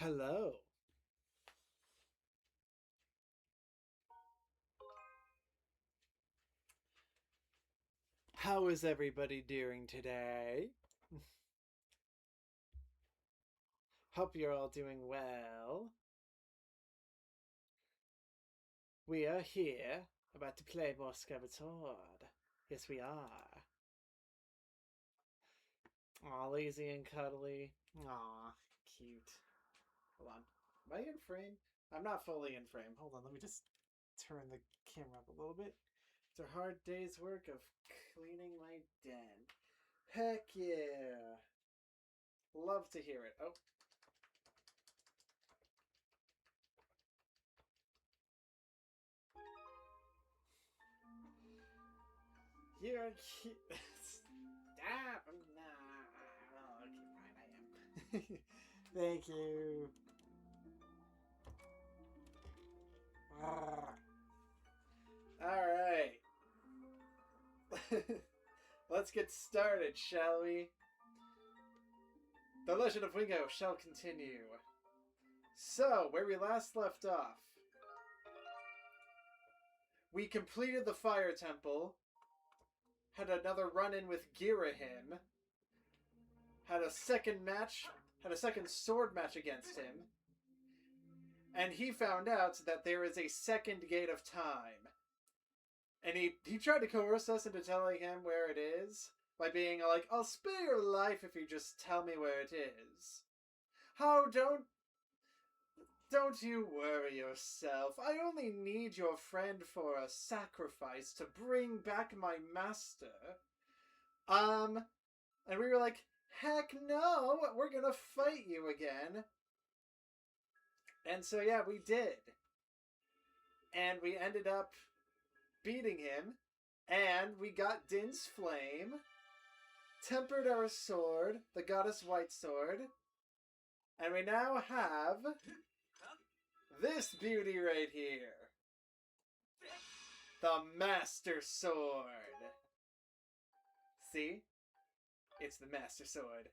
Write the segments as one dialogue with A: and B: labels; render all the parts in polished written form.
A: Hello. How is everybody doing today? Hope you're all doing well. We are here about to play more Skyward. Yes, we are. Aw, lazy and cuddly. Aw, cute. Hold on. Am I in frame? I'm not fully in frame. Hold on, let me just turn the camera up a little bit. It's a hard day's work of cleaning my den. Heck yeah. Love to hear it. Oh. You're cute. Stop! Nah. Oh, okay, fine, I am. Thank you. Alright. Let's get started, shall we? The Legend of Wingo shall continue. So, where we last left off, we completed the Fire Temple, had another run-in with Girahim, had a second sword match against him, and he found out that there is a second gate of time. And he tried to coerce us into telling him where it is by being like, I'll spare your life if you just tell me where it is. How don't you worry yourself. I only need your friend for a sacrifice to bring back my master. And we were like, heck no, we're gonna fight you again. And so yeah, we did. And we ended up beating him, and we got Din's Flame, tempered our sword, the Goddess White Sword, and we now have this beauty right here. The Master Sword. See? It's the Master Sword.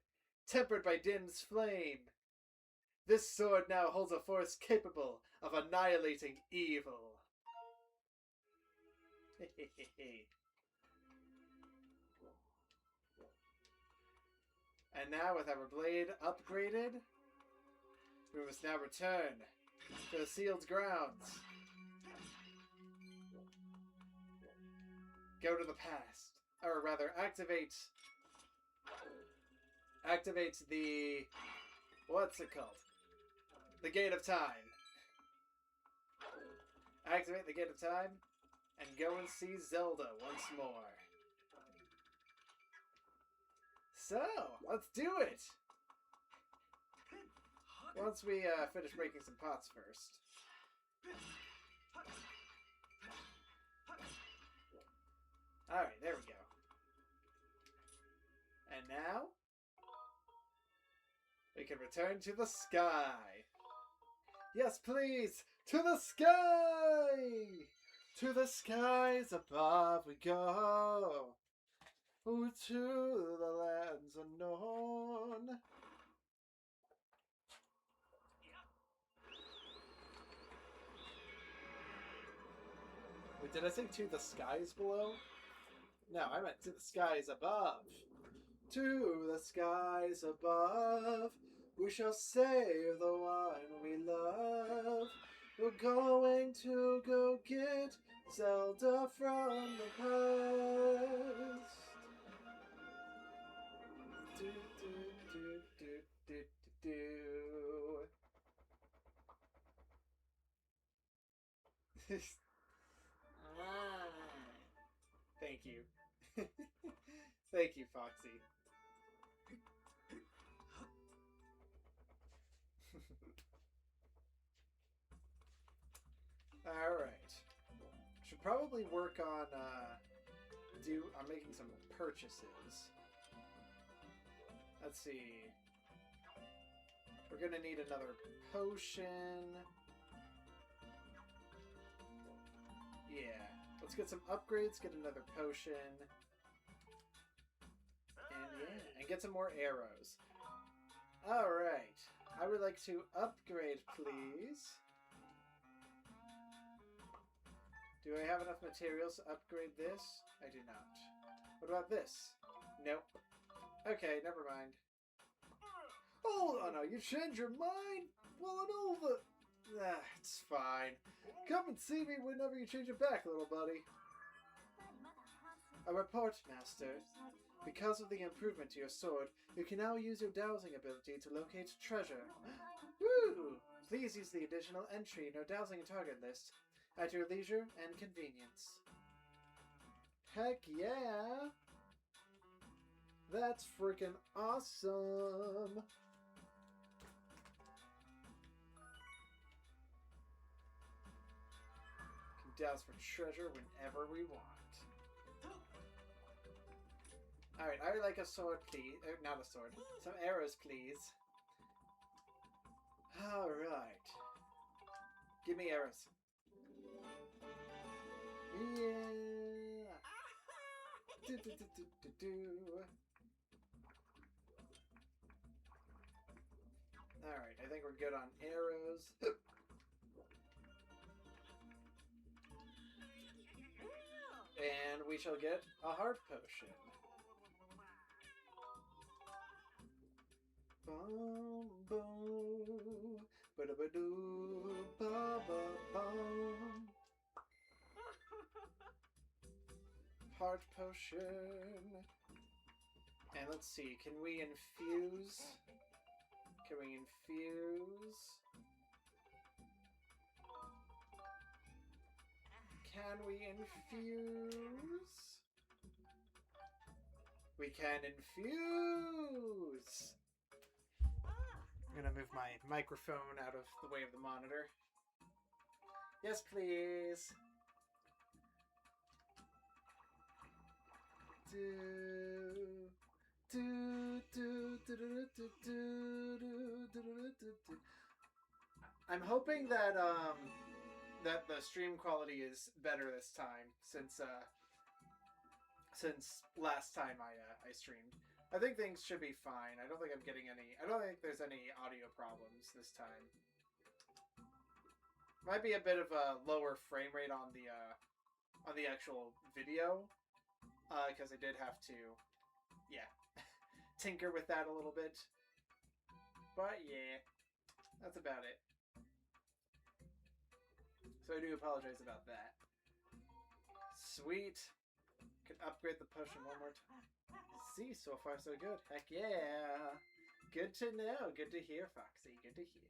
A: Tempered by Din's Flame. This sword now holds a force capable of annihilating evil. And now with our blade upgraded, we must now return to the sealed grounds. Go to the past. Or rather, activate the... what's it called? The Gate of Time. Activate the Gate of Time and go and see Zelda once more. So, let's do it! Once we finish breaking some pots first. Alright, there we go. And now, we can return to the sky. Yes, please! To the sky! To the skies above we go. Ooh, to the lands unknown. Wait, did I say to the skies below? No, I meant to the skies above. To the skies above, we shall save the one we love. We're going to go get Zelda from the past. Do, do, do, do, do, do, do. Thank you. Thank you, Foxy. Alright. Should probably work on I'm making some purchases. Let's see. We're gonna need another potion. Yeah. Let's get some upgrades, get another potion. And yeah, and get some more arrows. Alright. I would like to upgrade, please? Do I have enough materials to upgrade this? I do not. What about this? Nope. Okay, never mind. Oh no, you changed your mind? Well, I know that... it's fine. Come and see me whenever you change it back, little buddy. A report, Master. Because of the improvement to your sword, you can now use your dowsing ability to locate treasure. Woo! Please use the additional entry in your dowsing target list at your leisure and convenience. Heck yeah! That's freaking awesome! Can douse for treasure whenever we want. Alright, I would like a sword, please. Not a sword. Some arrows, please. Alright. Give me arrows. Yeah! Alright, I think we're good on arrows. And we shall get a heart potion. Bum, bum, ba-da-ba-doo, ba-ba-bum. Heart potion. And let's see, can we infuse? Can we infuse? Can we infuse? We can infuse! I'm gonna move my microphone out of the way of the monitor. Yes, please. I'm hoping that that the stream quality is better this time since last time I streamed. I think things should be fine. I don't think I'm getting any... I don't think there's any audio problems this time. Might be a bit of a lower frame rate on the actual video. Because I did have to... Yeah. tinker with that a little bit. But yeah. That's about it. So I do apologize about that. Sweet. Could upgrade the potion one more time. See, so far so good. Heck yeah! Good to know. Good to hear, Foxy. Good to hear.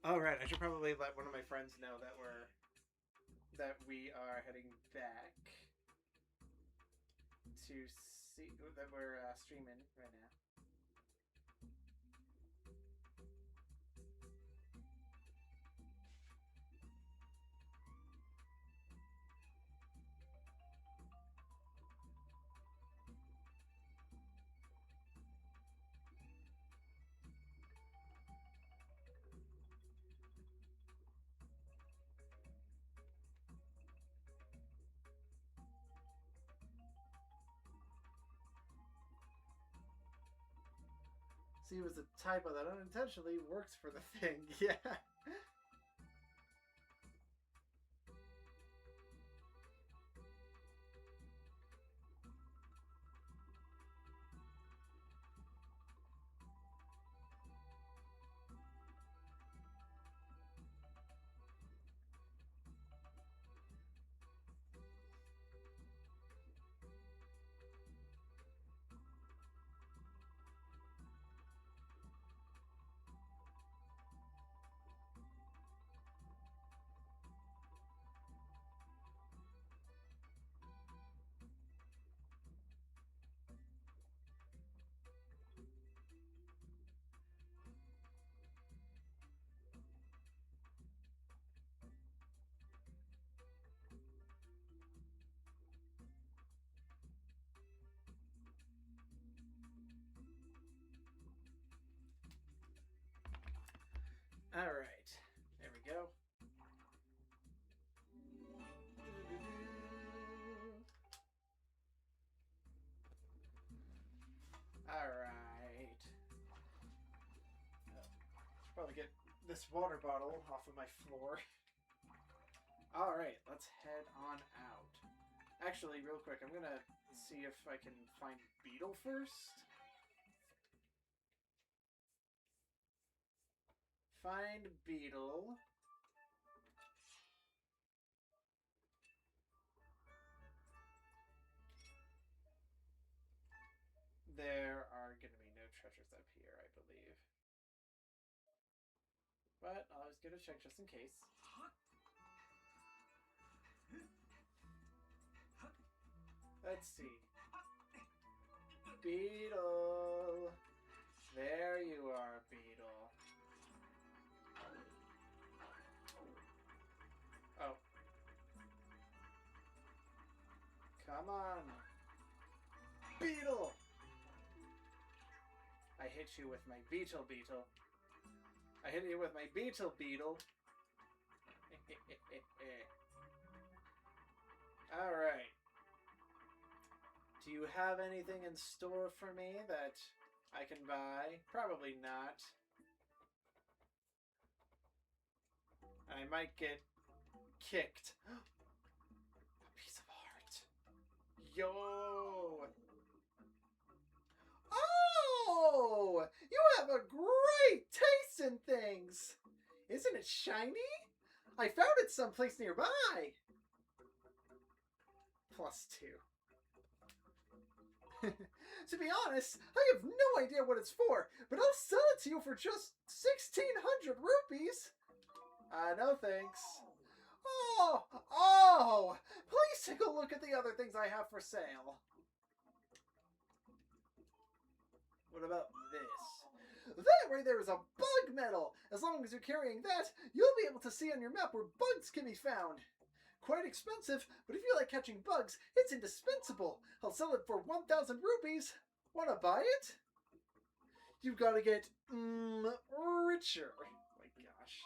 A: Alright, I should probably let one of my friends know that we are heading back to see that we're streaming right now. See, it was a typo that unintentionally works for the thing. Yeah. Probably get this water bottle off of my floor. Alright, let's head on out. Actually, real quick, I'm gonna see if I can find Beetle first. Find Beetle. There are going to be no treasures up here, I believe. But I'll always get a check just in case. Let's see. Beetle! There you are, Beetle. Oh. Come on. Beetle! I hit you with my Beetle. I hit you with my Beetle. Alright. Do you have anything in store for me that I can buy? Probably not. I might get kicked. A piece of heart. Yo! Oh! You have a great taste in things! Isn't it shiny? I found it someplace nearby. +2. To be honest, I have no idea what it's for, but I'll sell it to you for just 1,600 rupees. No thanks. Oh! Please take a look at the other things I have for sale. What about this? That right there is a bug medal. As long as you're carrying that, you'll be able to see on your map where bugs can be found. Quite expensive, but if you like catching bugs, it's indispensable. I'll sell it for 1,000 rupees. Wanna buy it? You've got to get richer. Oh my gosh.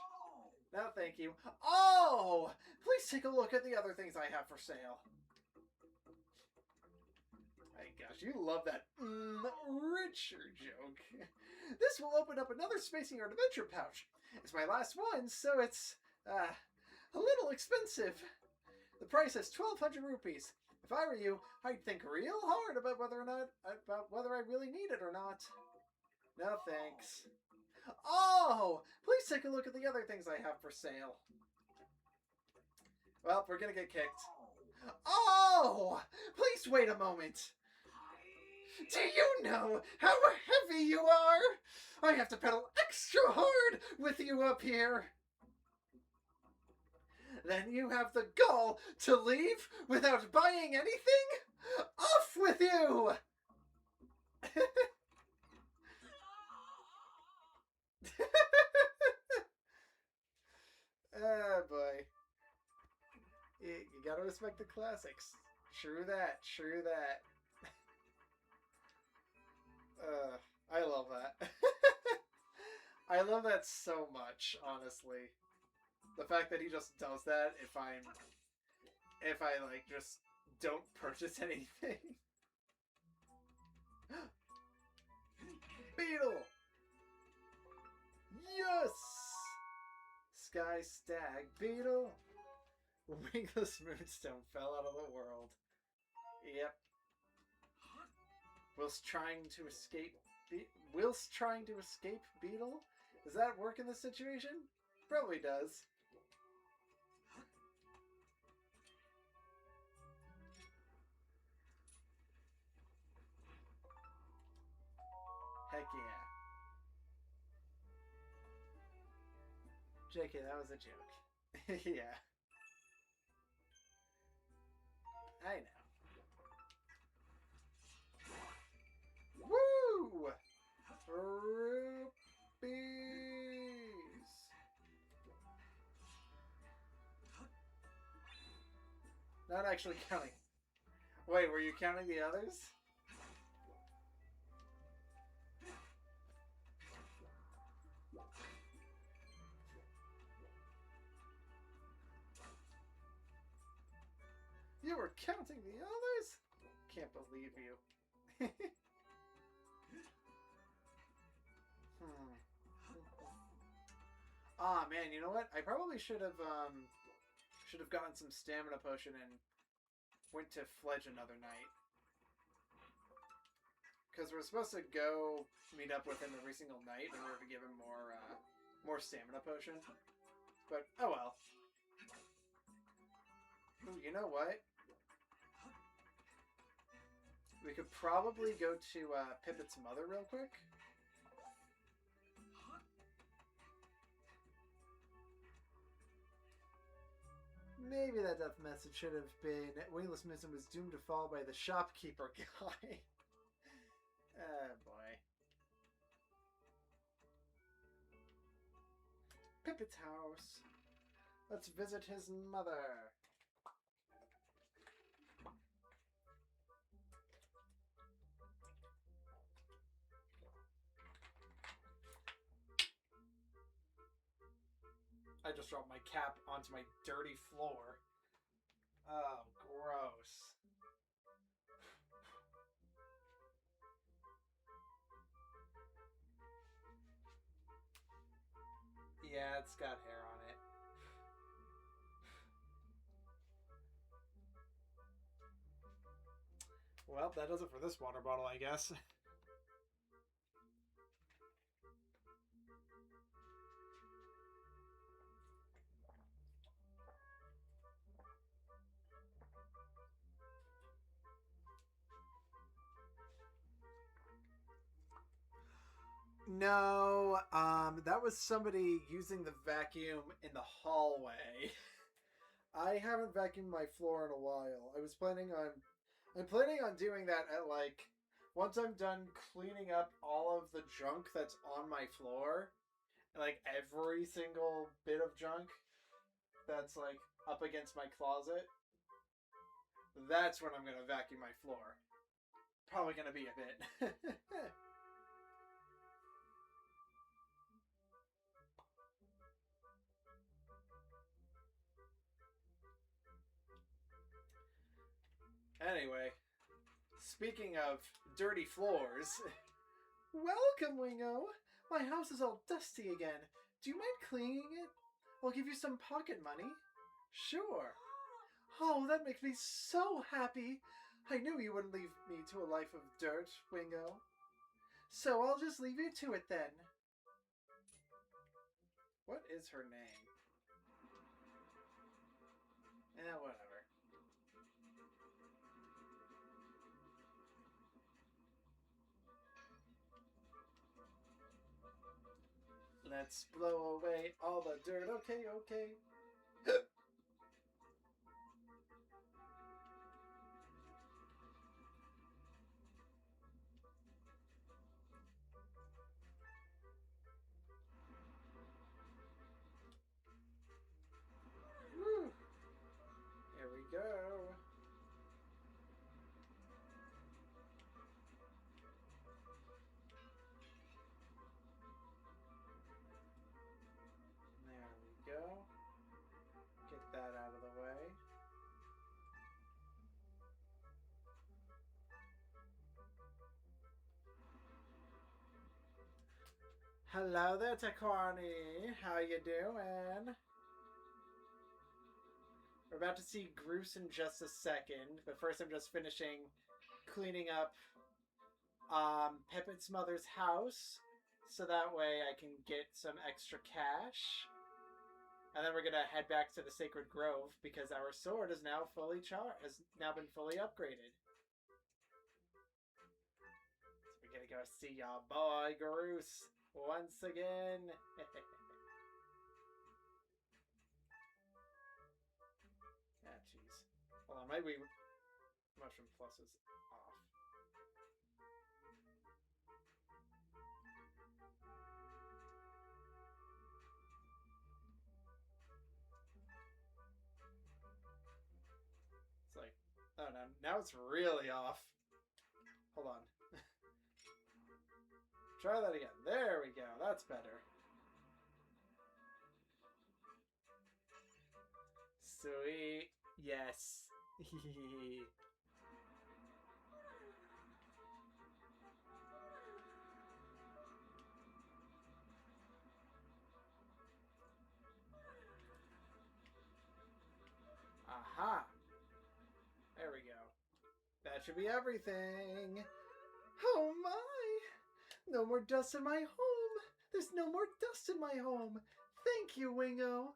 A: No, thank you. Oh! Please take a look at the other things I have for sale. My gosh, you love that richer joke. This will open up another Spacing Art Adventure pouch. It's my last one, so it's a little expensive. The price is 1,200 rupees. If I were you, I'd think real hard about whether I really need it or not. No thanks. Oh! Please take a look at the other things I have for sale. Well, we're gonna get kicked. Oh! Please wait a moment. Do you know how heavy you are? I have to pedal extra hard with you up here. Then you have the gall to leave without buying anything? Off with you! Oh boy. You gotta respect the classics. True that, true that. I love that. I love that so much, honestly. The fact that he just does that if I like just don't purchase anything. Beetle! Yes! Sky Stag Beetle! Wingless Moonstone fell out of the world. Yep. Whilst trying to escape Beetle? Does that work in this situation? Probably does. Heck yeah. JK, that was a joke. Yeah. I know. Woo! Rupees! Not actually counting. Wait, were you counting the others? You were counting the others? Can't believe you. Ah, man, you know what? I probably should have gotten some stamina potion and went to Fledge another night. Because we're supposed to go meet up with him every single night in order to give him more stamina potion. But, oh well. Ooh, you know what? We could probably go to Pippet's mother real quick. Maybe that death message should have been Wingless Missing was doomed to fall by the shopkeeper guy. Oh boy. Pippet's house. Let's visit his mother. I just dropped my cap onto my dirty floor. Oh, gross. Yeah, it's got hair on it. Well, that does it for this water bottle, I guess. No, that was somebody using the vacuum in the hallway. I haven't vacuumed my floor in a while. I'm planning on doing that at like, once I'm done cleaning up all of the junk that's on my floor, like every single bit of junk that's like up against my closet, that's when I'm gonna vacuum my floor. Probably gonna be a bit. Anyway, speaking of dirty floors, welcome, Wingo. My house is all dusty again. Do you mind cleaning it? I'll give you some pocket money. Sure. Oh, that makes me so happy. I knew you wouldn't leave me to a life of dirt, Wingo. So I'll just leave you to it then. What is her name? Whatever. Let's blow away all the dirt. Okay, okay. Woo. Here we go. There we go. Get that out of the way. Hello there, Taquani. How you doing? We're about to see Groose in just a second, but first I'm just finishing cleaning up Pippet's mother's house, so that way I can get some extra cash. And then we're gonna head back to the Sacred Grove because our sword is now has now been fully upgraded. So we're gonna go see y'all boy Groose once again. Ah, jeez. Hold on, maybe Mushroom Plus is off. It's like, oh no, now it's really off. Hold on. Try that again. There we go. That's better. Sweet. Yes. should be everything. Oh my! No more dust in my home! There's no more dust in my home! Thank you, Wingo!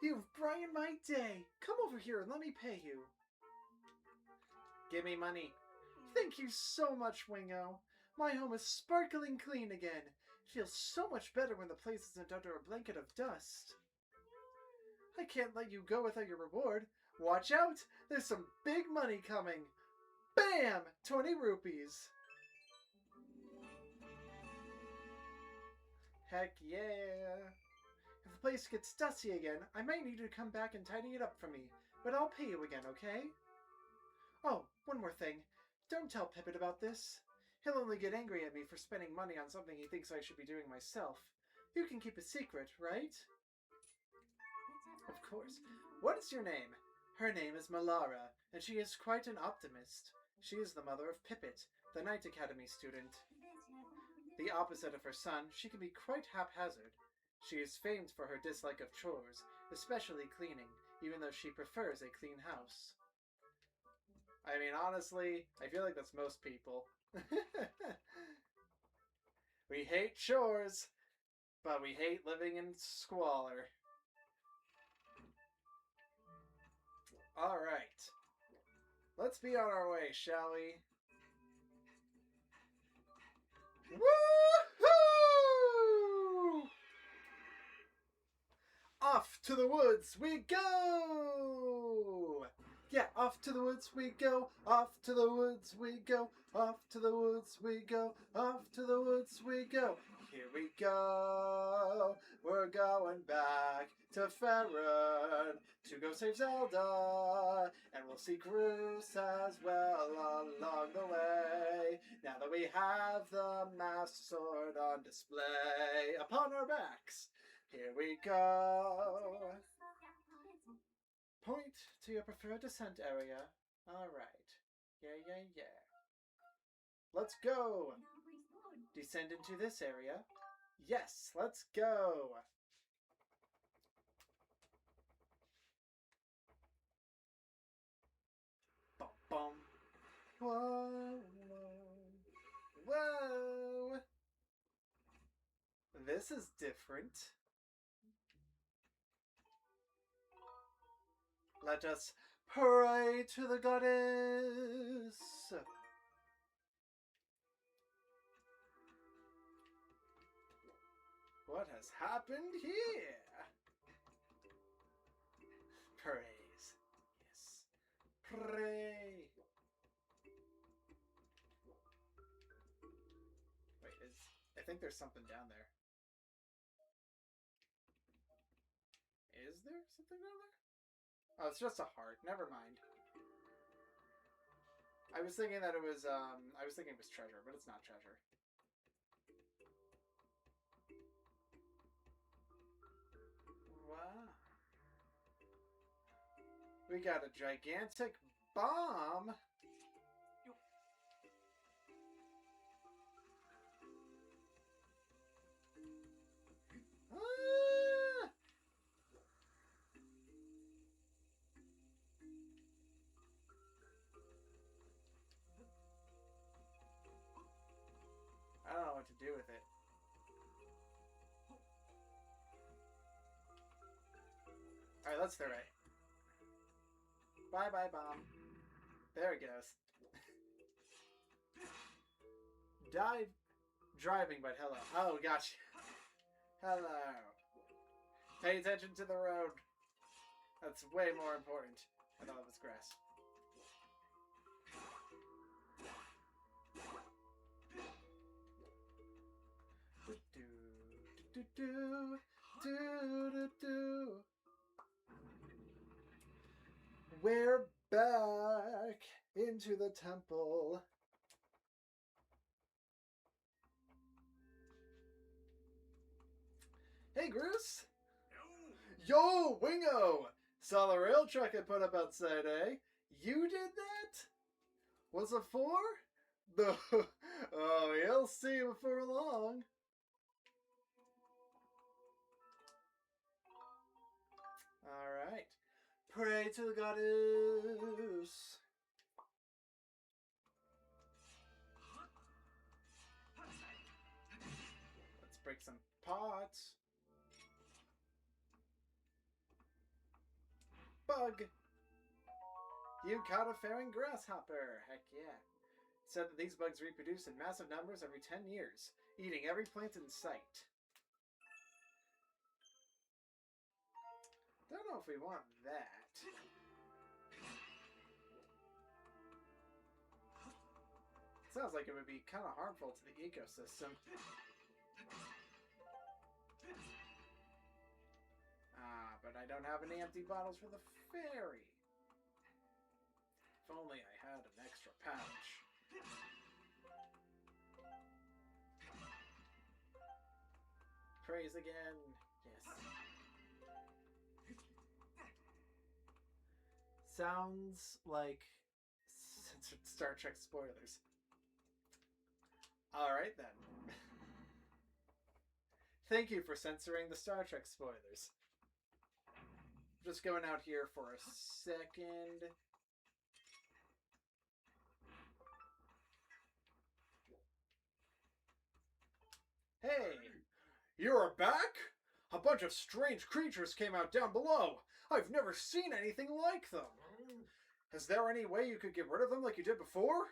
A: You've brightened my day! Come over here and let me pay you. Give me money. Thank you so much, Wingo. My home is sparkling clean again. It feels so much better when the place isn't under a blanket of dust. I can't let you go without your reward. Watch out! There's some big money coming. Bam! 20 rupees. Heck yeah. If the place gets dusty again, I might need you to come back and tidy it up for me. But I'll pay you again, okay? Oh, one more thing. Don't tell Pippet about this. He'll only get angry at me for spending money on something he thinks I should be doing myself. You can keep a secret, right? Of course. What is your name? Her name is Malara, and she is quite an optimist. She is the mother of Pippet, the Knight Academy student. The opposite of her son, she can be quite haphazard. She is famed for her dislike of chores, especially cleaning, even though she prefers a clean house. I mean, honestly, I feel like that's most people. We hate chores, but we hate living in squalor. Alright. Let's be on our way, shall we? Woohoo! Off to the woods we go! Yeah, off to the woods we go, off to the woods we go, off to the woods we go, off to the woods we go. Here we go, we're going back to Farron to go save Zelda, and we'll see Groose as well along the way. Now that we have the Master Sword on display upon our backs, here we go. Point to your preferred descent area. Alright. Yeah. Let's go! Descend into this area. Yes, let's go! Bum bum. Whoa. Whoa! This is different. Let us pray to the goddess. What has happened here? Praise. Yes. Pray. Wait, I think there's something down there. Is there something down there? Oh, it's just a heart. Never mind. I was thinking that it was, treasure, but it's not treasure. Wow. We got a gigantic bomb. I don't know what to do with it. Alright, let's throw it. Bye, bomb. There it goes. Dive driving, but hello. Oh, gotcha. Hello. Pay attention to the road. That's way more important. I thought it was grass. We're back into the temple. Hey, Groose! Yo, Wingo! Saw the rail truck I put up outside, eh? You did that? What's it for? Oh, you'll see before long. Alright. Pray to the goddess. break some pots. Bug! You caught a faring grasshopper! Heck yeah. It said that these bugs reproduce in massive numbers every 10 years, eating every plant in sight. Don't know if we want that. Sounds like it would be kind of harmful to the ecosystem. But I don't have any empty bottles for the fairy. If only I had an extra pouch. Praise again. Yes. Sounds like censored Star Trek spoilers. Alright then. Thank you for censoring the Star Trek spoilers. Just going out here for a second. Hey! You're back? A bunch of strange creatures came out down below. I've never seen anything like them. Is there any way you could get rid of them like you did before?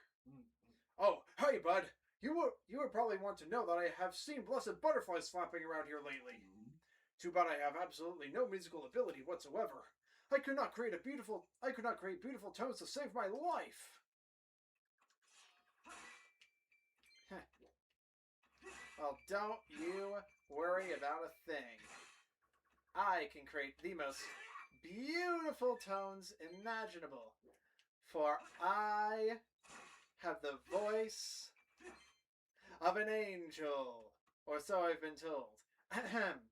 A: Oh, hey, bud. You would probably want to know that I have seen blessed butterflies flapping around here lately. Too bad I have absolutely no musical ability whatsoever. I could not create beautiful tones to save my life. Well, don't you worry about a thing. I can create the most beautiful tones imaginable, for I have the voice of an angel, or so I've been told. Ahem.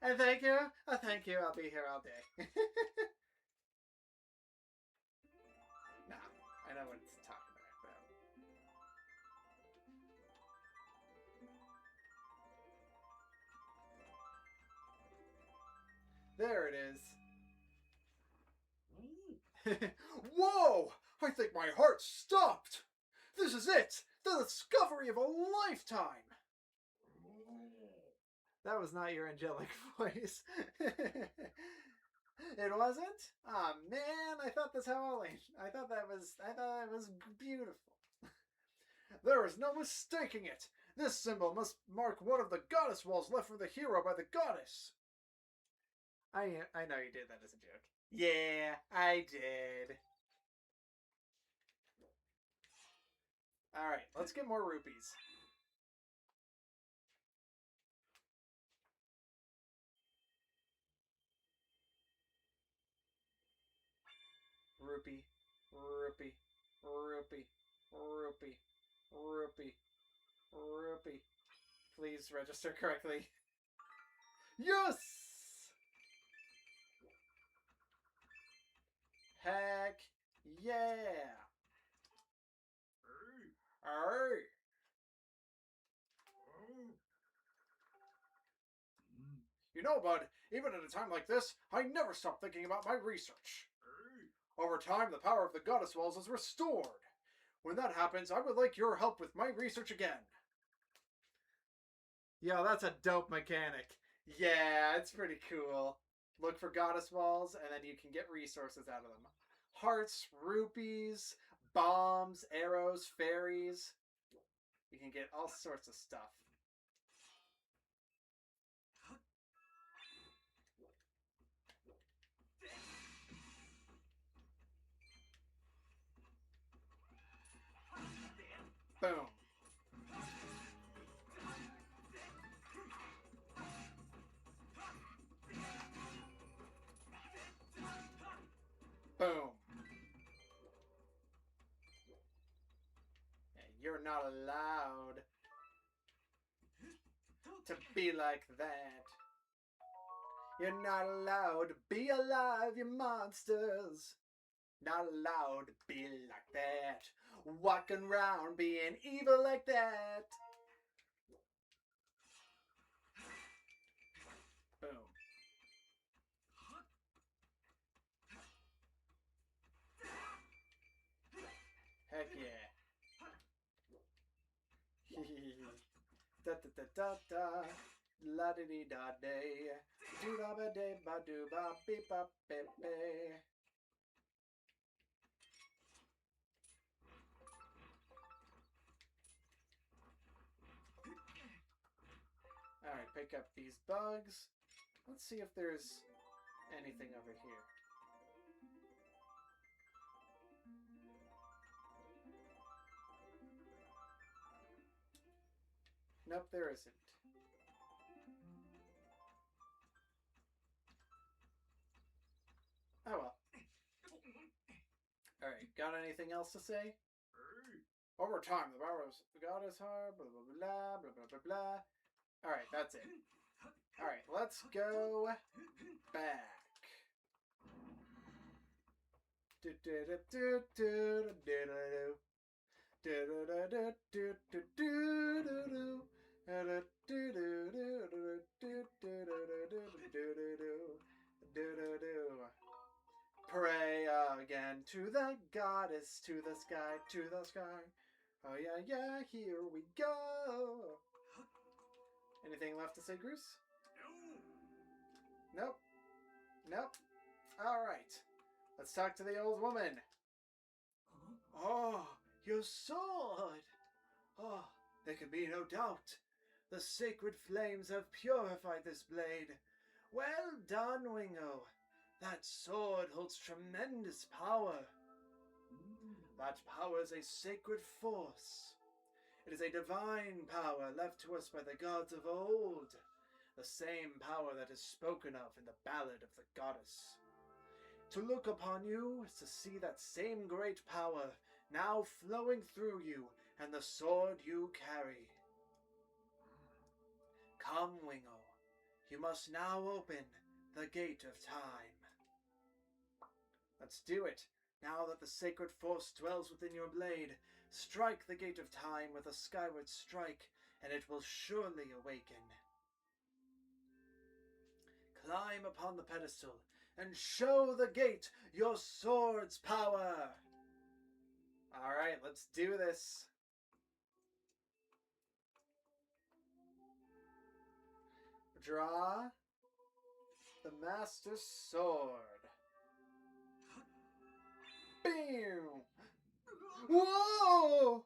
A: And thank you. Thank you. I'll be here all day. Nah, I know what it's talking about. There it is. Whoa! I think my heart stopped. This is it. The discovery of a lifetime. That was not your angelic voice. It wasn't? Aw, man, I thought that was beautiful. There is no mistaking it. This symbol must mark one of the goddess walls left for the hero by the goddess. I know you did that as a joke. Yeah, I did. Alright, let's get more rupees. Rupee, rupee, rupee, rupee, rupee, rupee. Please register correctly. Yes! Heck yeah! Arr! You know, bud, even at a time like this, I never stop thinking about my research. Over time, the power of the goddess walls is restored. When that happens, I would like your help with my research again. Yo, that's a dope mechanic. Yeah, it's pretty cool. Look for goddess walls, and then you can get resources out of them. Hearts, rupees, bombs, arrows, fairies. You can get all sorts of stuff. Boom. Boom. And you're not allowed to be like that. You're not allowed to be alive, you monsters. Not allowed to be like that. Walking around being evil like that. Boom. Da da da da da. La di di da day. Do da ba day ba do ba beep ba beep be. Alright, pick up these bugs. Let's see if there's anything over here. Nope, there isn't. Oh well. Alright, got anything else to say? Over time, the power of God is hard, blah blah blah blah blah blah blah. Alright, that's it. Alright, let's go back. Do do do do do do do. Pray again to the goddess, to the sky, to the sky. Oh yeah, yeah, here we go. Anything left to say, Bruce? Nope. Nope. Alright. Let's talk to the old woman. Oh, your sword! Oh, there can be no doubt. The sacred flames have purified this blade. Well done, Wingo. That sword holds tremendous power. That power is a sacred force. It is a divine power left to us by the gods of old. The same power that is spoken of in the Ballad of the Goddess. To look upon you is to see that same great power now flowing through you and the sword you carry. Come, Wingo. You must now open the gate of time. Let's do it. Now that the sacred force dwells within your blade, strike the gate of time with a skyward strike, and it will surely awaken. Climb upon the pedestal and show the gate your sword's power. Alright, let's do this. Draw the Master Sword. Bam! Whoa!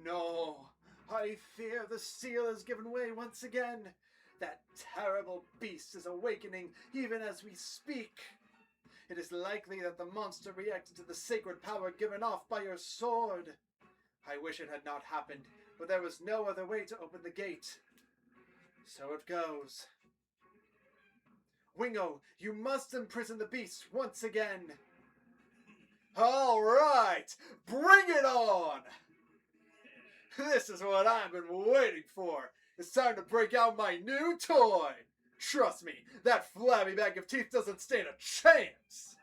A: No, I fear the seal has given way once again. That terrible beast is awakening even as we speak. It is likely that the monster reacted to the sacred power given off by your sword. I wish it had not happened, but there was no other way to open the gate. So it goes. Wingo, you must imprison the beast once again. All right, bring it on! This is what I've been waiting for. It's time to break out my new toy. Trust me, that flabby bag of teeth doesn't stand a chance.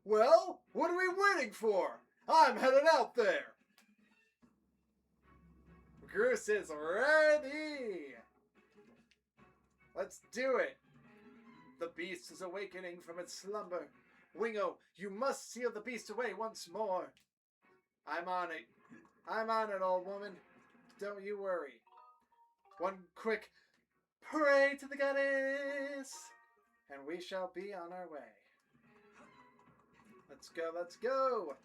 A: Well, what are we waiting for? I'm headed out there. Groose is ready. Let's do it. The beast is awakening from its slumber. Wingo, you must seal the beast away once more. I'm on it. I'm on it, old woman. Don't you worry. One quick pray to the goddess, and we shall be on our way. Let's go, let's go.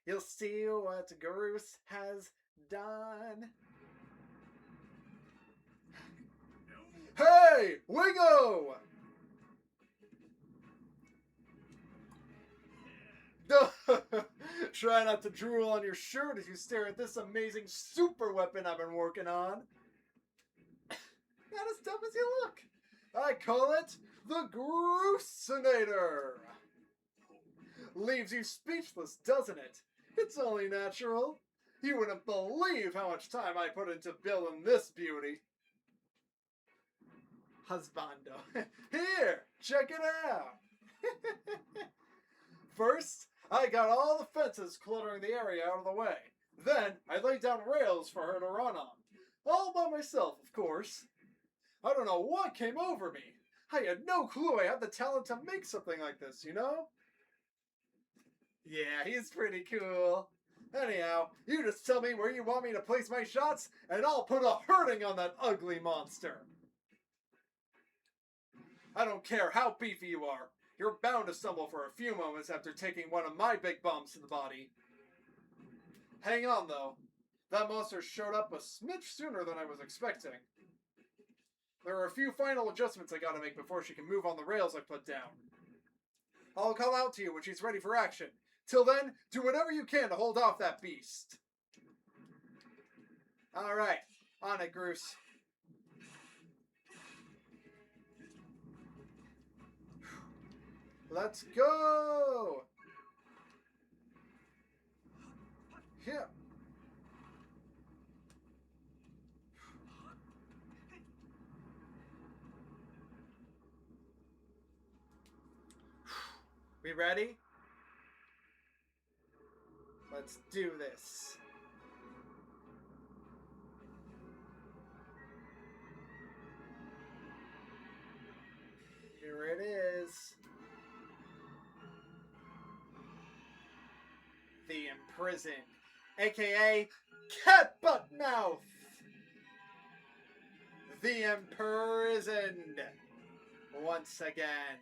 A: You'll see what Groose has done. Hey, Wingo! Try not to drool on your shirt as you stare at this amazing super weapon I've been working on. Not as dumb as you look. I call it the Groosinator. Leaves you speechless, doesn't it? It's only natural. You wouldn't believe how much time I put into building this beauty. Husbando. Here, check it out. First, I got all the fences cluttering the area out of the way. Then, I laid down rails for her to run on. All by myself, of course. I don't know what came over me. I had no clue I had the talent to make something like this, you know? Yeah, he's pretty cool. Anyhow, you just tell me where you want me to place my shots, and I'll put a hurting on that ugly monster. I don't care how beefy you are. You're bound to stumble for a few moments after taking one of my big bombs to the body. Hang on, though. That monster showed up a smidge sooner than I was expecting. There are a few final adjustments I gotta make before she can move on the rails I put down. I'll call out to you when she's ready for action. Till then, do whatever you can to hold off that beast. Alright, on it, Groose. Let's go! Here. We ready? Let's do this. Here it is. The Imprisoned, aka Cat Butt Mouth. The Imprisoned. Once again.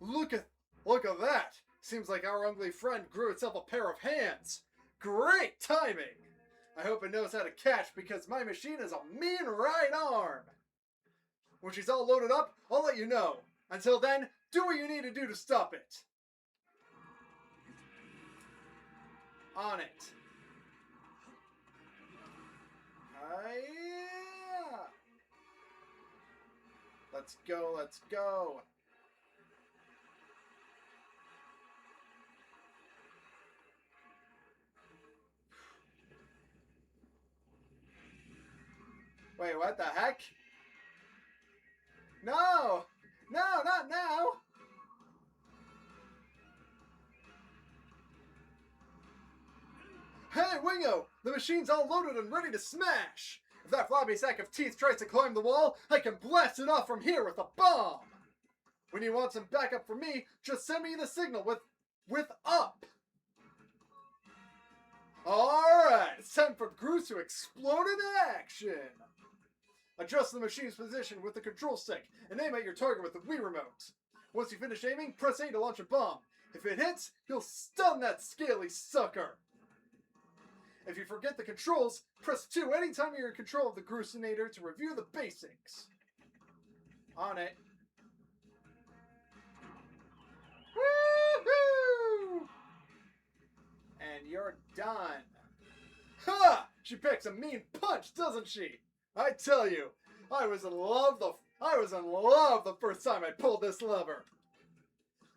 A: Look at that! Seems like our ugly friend grew itself a pair of hands. Great timing! I hope it knows how to catch because my machine is a mean right arm. When she's all loaded up, I'll let you know. Until then, do what you need to do to stop it. On it. Hi-ya! Let's go, let's go. Wait, what the heck? No! No, not now! Hey, Wingo! The machine's all loaded and ready to smash! If that floppy sack of teeth tries to climb the wall, I can blast it off from here with a bomb! When you want some backup from me, just send me the signal with up! Alright, it's time for Groose to explode into action! Adjust the machine's position with the control stick and aim at your target with the Wii remote. Once you finish aiming, press A to launch a bomb. If it hits, you'll stun that scaly sucker. If you forget the controls, press 2 anytime you're in control of the Groosinator to review the basics. On it. Woohoo! And you're done. Ha! She packs a mean punch, doesn't she? I tell you, I was in love the first time I pulled this lever.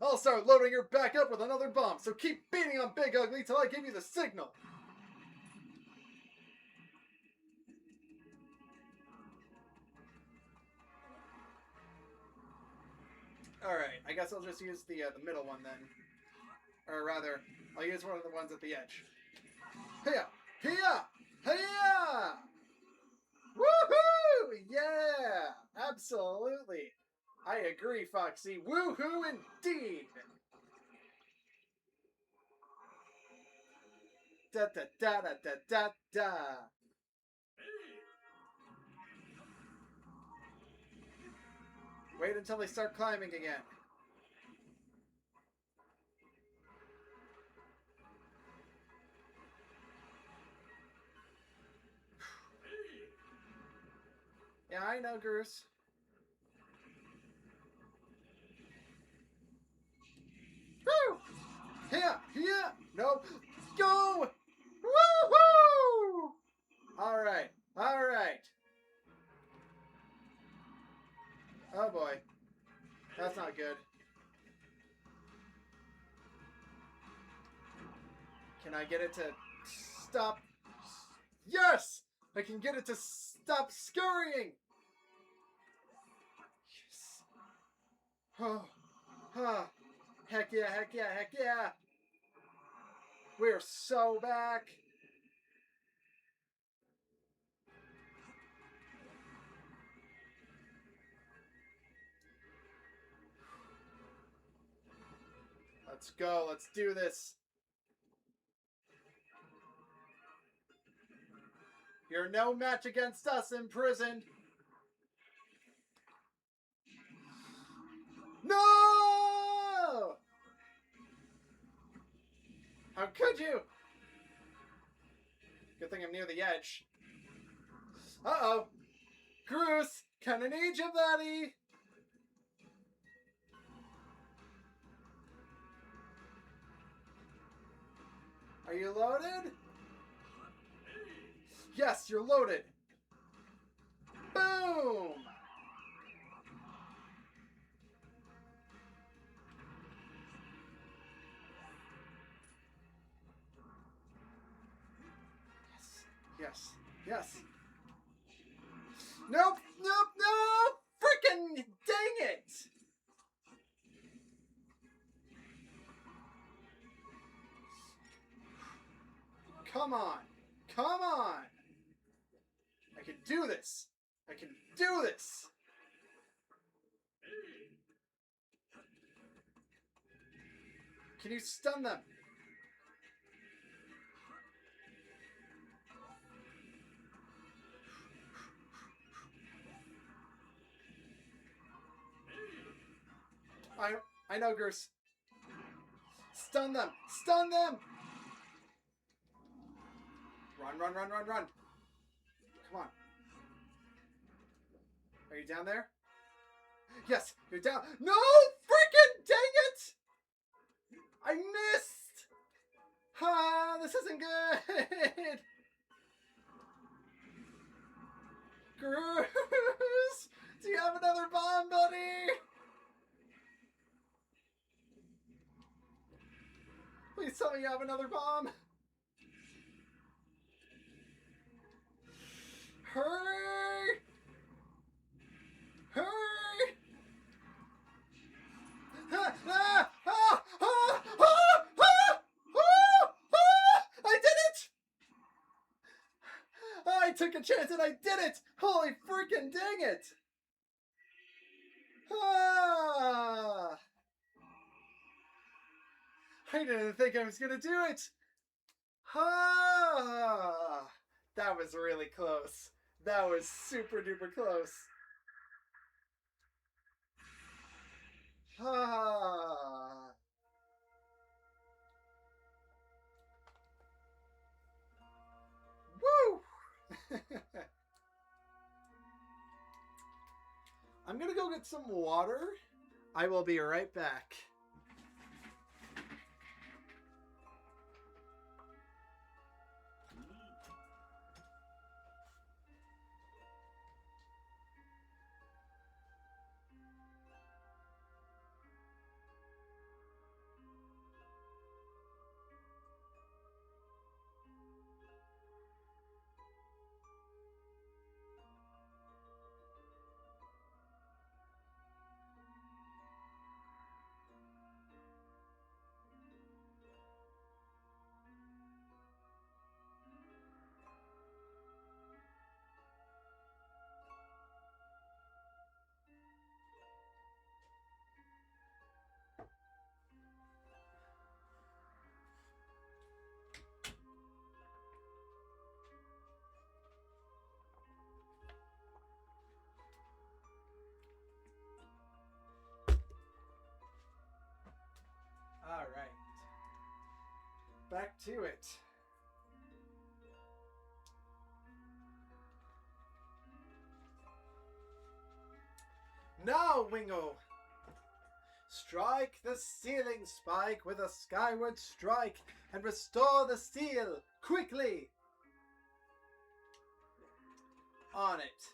A: I'll start loading her back up with another bomb, so keep beating on Big Ugly till I give you the signal. Alright, I guess I'll just use the middle one then. Or rather, I'll use one of the ones at the edge. Hiya! Hiya! Hiya! Woohoo! Yeah! Absolutely! I agree, Foxy. Woohoo indeed! Da da da da da da da! Wait until they start climbing again. Yeah, I know, Groose. Woo! Here! Here! No! Go! Woohoo! Alright. Alright. Oh boy. That's not good. Can I get it to stop? Yes! I can get it to stop scurrying! Yes. Oh. Huh. Heck yeah, heck yeah, heck yeah! We're so back! Let's go. Let's do this. You're no match against us, imprisoned. No! How could you? Good thing I'm near the edge. Uh-oh. Groose, kinda need you, buddy. Are you loaded? Yes, you're loaded. Boom! Yes, yes. Nope, nope, nope! Frickin' dang it! Come on! Come on! I can do this! I can do this! Can you stun them? I know, Goose. Stun them! Stun them! Run, run, run, run, run! Come on. Are you down there? Yes, you're down. No! Freaking dang it! I missed! Ah, this isn't good! Groose! Do you have another bomb, buddy? Please tell me you have another bomb. Hurry! Hurry! Ah, ah, ah, ah, ah, ah, ah, I did it! I took a chance and I did it! Holy freaking dang it! Ah! I didn't think I was gonna do it! Ah! That was really close. That was super duper close. Ah! Woo! I'm gonna go get some water. I will be right back. Alright. Back to it. Now, Wingo! Strike the ceiling spike with a skyward strike and restore the steel quickly! On it.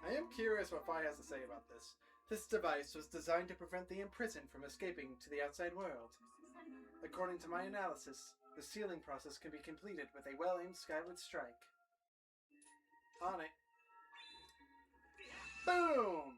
A: I am curious what Fi has to say about this. This device was designed to prevent the imprisoned from escaping to the outside world. According to my analysis, the sealing process can be completed with a well-aimed skyward strike. On it. Boom!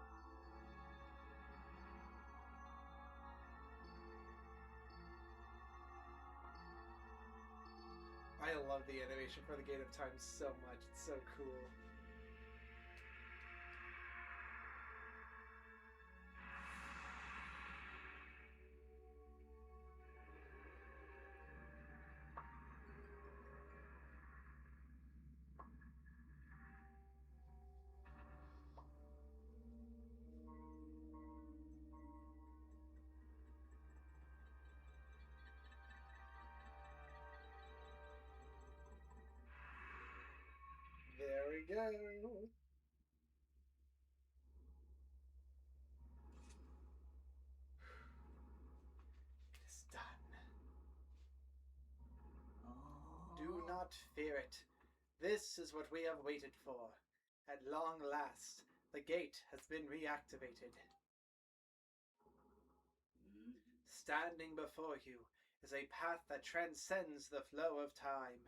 A: love the animation for the Gate of Time so much. It's so cool. There we go. It's done. Do not fear it. This is what we have waited for. At long last, the gate has been reactivated. Standing before you is a path that transcends the flow of time.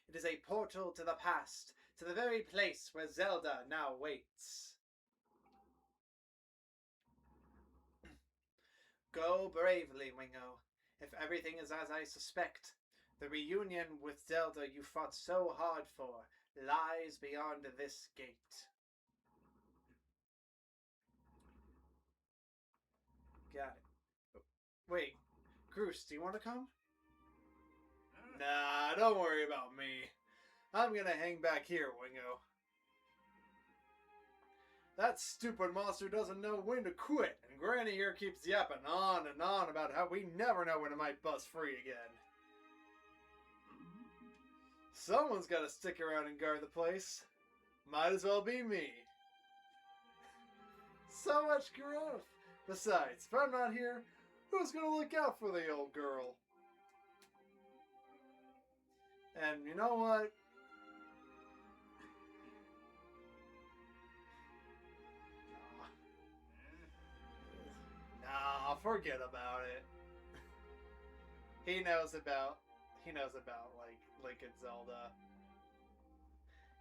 A: It is a portal to the past, to the very place where Zelda now waits. Go bravely, Wingo. If everything is as I suspect, the reunion with Zelda you fought so hard for lies beyond this gate. Got it. Wait, Groose, do you want to come? Nah, don't worry about me. I'm gonna hang back here, Wingo. That stupid monster doesn't know when to quit, and Granny here keeps yapping on and on about how we never know when it might bust free again. Someone's gotta stick around and guard the place. Might as well be me. So much growth! Besides, if I'm not here, who's gonna look out for the old girl? And you know what? Nah, forget about it. He knows about like Link and Zelda.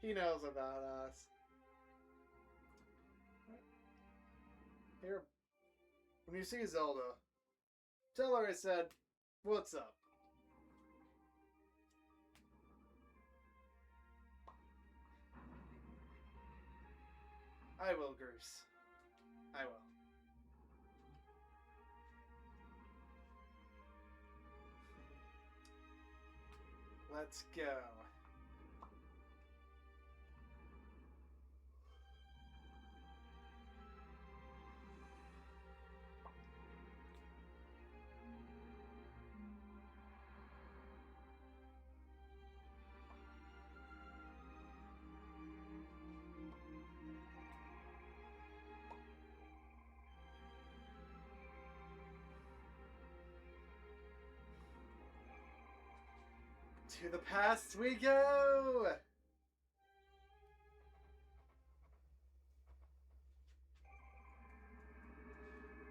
A: He knows about us. Here, when you see Zelda, tell her I said, "What's up?" I will, Groose. I will. Let's go. To the past we go!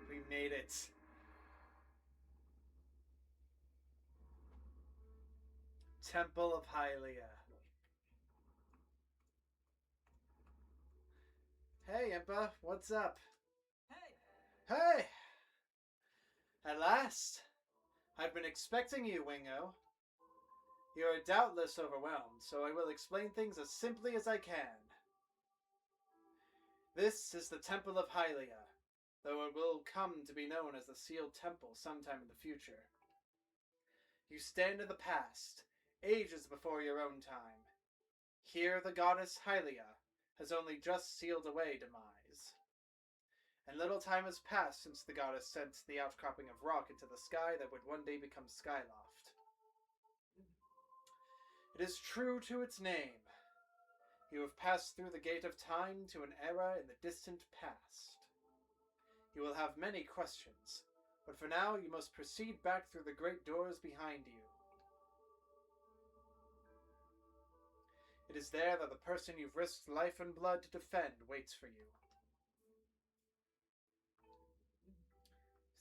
A: We made it. Temple of Hylia. Hey, Impa, what's up? Hey! Hey! At last! I've been expecting you, Wingo. You are doubtless overwhelmed, so I will explain things as simply as I can. This is the Temple of Hylia, though it will come to be known as the Sealed Temple sometime in the future. You stand in the past, ages before your own time. Here the goddess Hylia has only just sealed away demise. And little time has passed since the goddess sent the outcropping of rock into the sky that would one day become Skyloft. It is true to its name. You have passed through the gate of time to an era in the distant past. You will have many questions, but for now you must proceed back through the great doors behind you. It is there that the person you've risked life and blood to defend waits for you.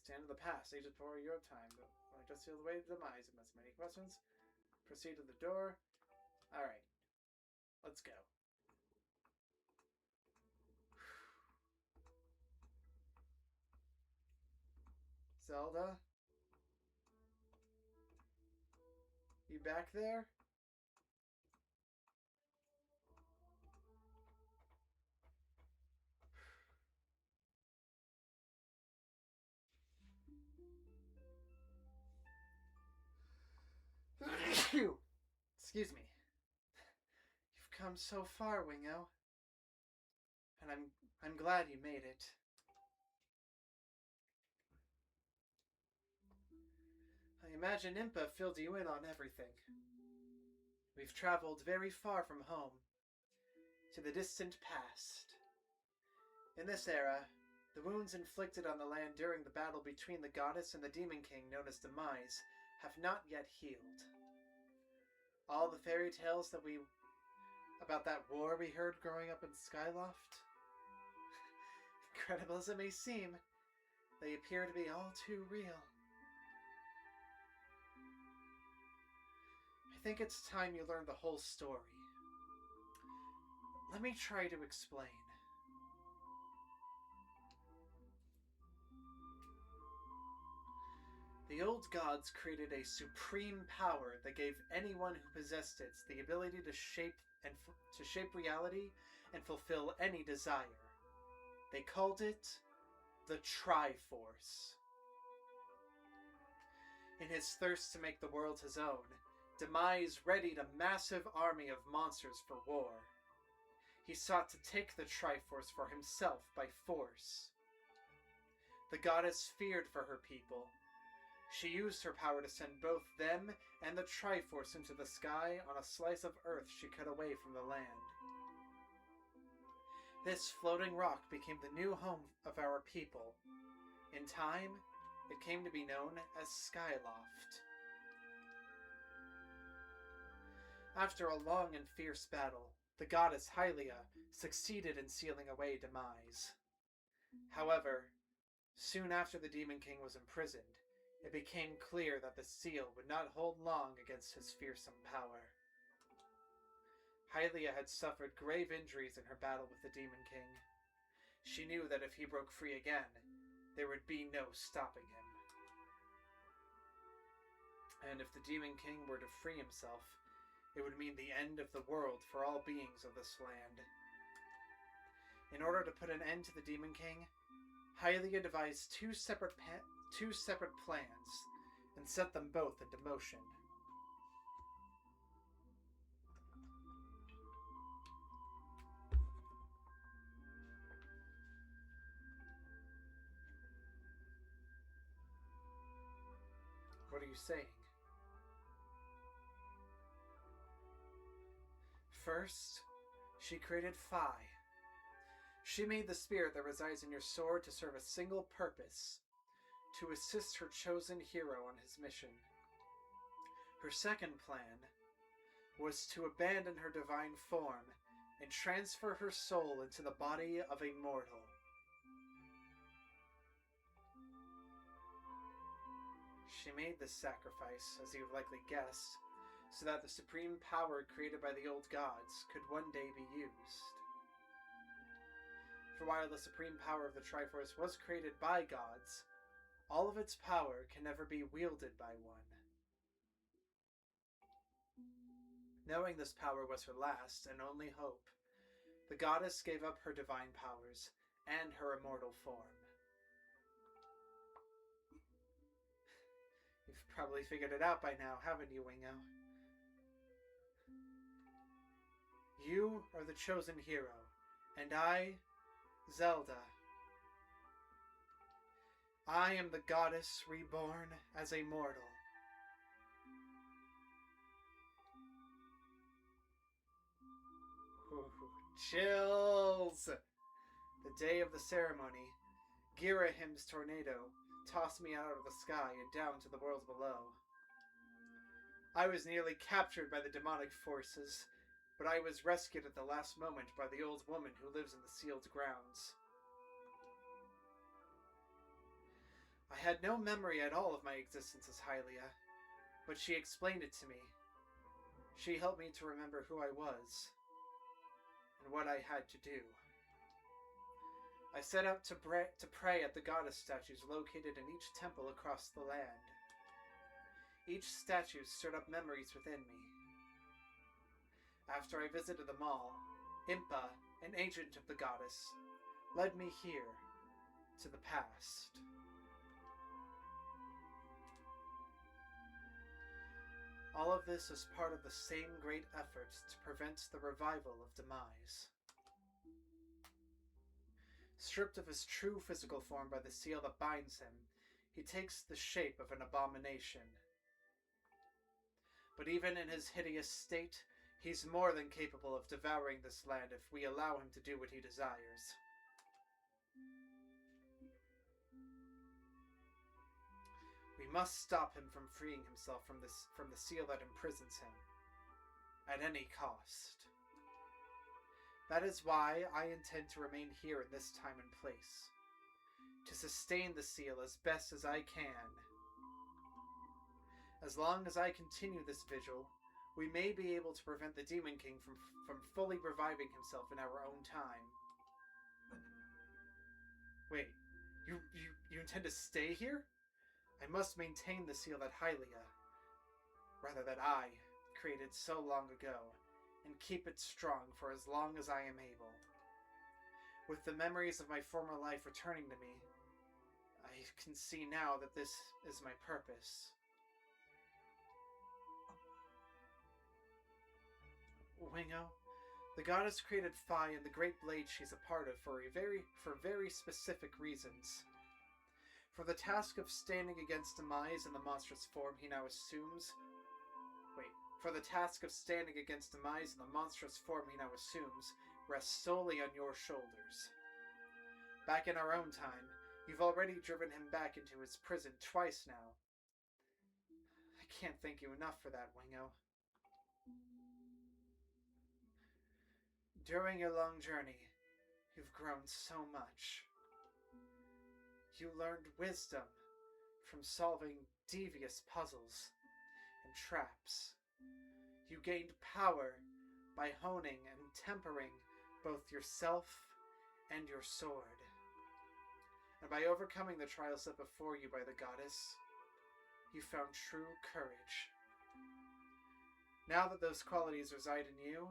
A: Stand in the past, ages before your time, but I just feel the way to demise. You must many questions. Proceed to the door. Alright. Let's go. Zelda? You back there? Excuse me. You've come so far, Wingo. And I'm glad you made it. I imagine Impa filled you in on everything. We've traveled very far from home, to the distant past. In this era, the wounds inflicted on the land during the battle between the goddess and the Demon King known as Demise have not yet healed. All the fairy tales about that war we heard growing up in Skyloft, incredible as it may seem, they appear to be all too real. I think it's time you learned the whole story. Let me try to explain. The old gods created a supreme power that gave anyone who possessed it the ability to shape reality and fulfill any desire. They called it the Triforce. In his thirst to make the world his own, Demise readied a massive army of monsters for war. He sought to take the Triforce for himself by force. The goddess feared for her people. She used her power to send both them and the Triforce into the sky on a slice of earth she cut away from the land. This floating rock became the new home of our people. In time, it came to be known as Skyloft. After a long and fierce battle, the goddess Hylia succeeded in sealing away Demise. However, soon after the Demon King was imprisoned, it became clear that the seal would not hold long against his fearsome power. Hylia had suffered grave injuries in her battle with the Demon King. She knew that if he broke free again, there would be no stopping him. And if the Demon King were to free himself, it would mean the end of the world for all beings of this land. In order to put an end to the Demon King, Hylia devised two separate plans and set them both into motion. What are you saying? First, she created Phi. She made the spirit that resides in your sword to serve a single purpose: to assist her chosen hero on his mission. Her second plan was to abandon her divine form and transfer her soul into the body of a mortal. She made this sacrifice, as you've likely guessed, so that the supreme power created by the old gods could one day be used. For while the supreme power of the Triforce was created by gods, all of its power can never be wielded by one. Knowing this power was her last and only hope, the goddess gave up her divine powers and her immortal form. You've probably figured it out by now, haven't you, Wingo? You are the chosen hero, and I, Zelda. I am the goddess reborn as a mortal. Ooh, chills! The day of the ceremony, Girahim's tornado tossed me out of the sky and down to the world below. I was nearly captured by the demonic forces, but I was rescued at the last moment by the old woman who lives in the sealed grounds. I had no memory at all of my existence as Hylia, but she explained it to me. She helped me to remember who I was, and what I had to do. I set out to pray at the goddess statues located in each temple across the land. Each statue stirred up memories within me. After I visited them all, Impa, an agent of the goddess, led me here, to the past. All of this is part of the same great effort to prevent the revival of demise. Stripped of his true physical form by the seal that binds him, he takes the shape of an abomination. But even in his hideous state, he's more than capable of devouring this land if we allow him to do what he desires. We must stop him from freeing himself from the seal that imprisons him, at any cost. That is why I intend to remain here in this time and place, to sustain the seal as best as I can. As long as I continue this vigil, we may be able to prevent the Demon King from fully reviving himself in our own time. Wait, you intend to stay here? I must maintain the seal that I created so long ago, and keep it strong for as long as I am able. With the memories of my former life returning to me, I can see now that this is my purpose. Wingo, the goddess created Phi and the great blade she's a part of for very specific reasons. For the task of standing against demise in the monstrous form he now assumes... rests solely on your shoulders. Back in our own time, you've already driven him back into his prison twice now. I can't thank you enough for that, Wingo. During your long journey, you've grown so much. You learned wisdom from solving devious puzzles and traps. You gained power by honing and tempering both yourself and your sword. And by overcoming the trials set before you by the goddess, you found true courage. Now that those qualities reside in you,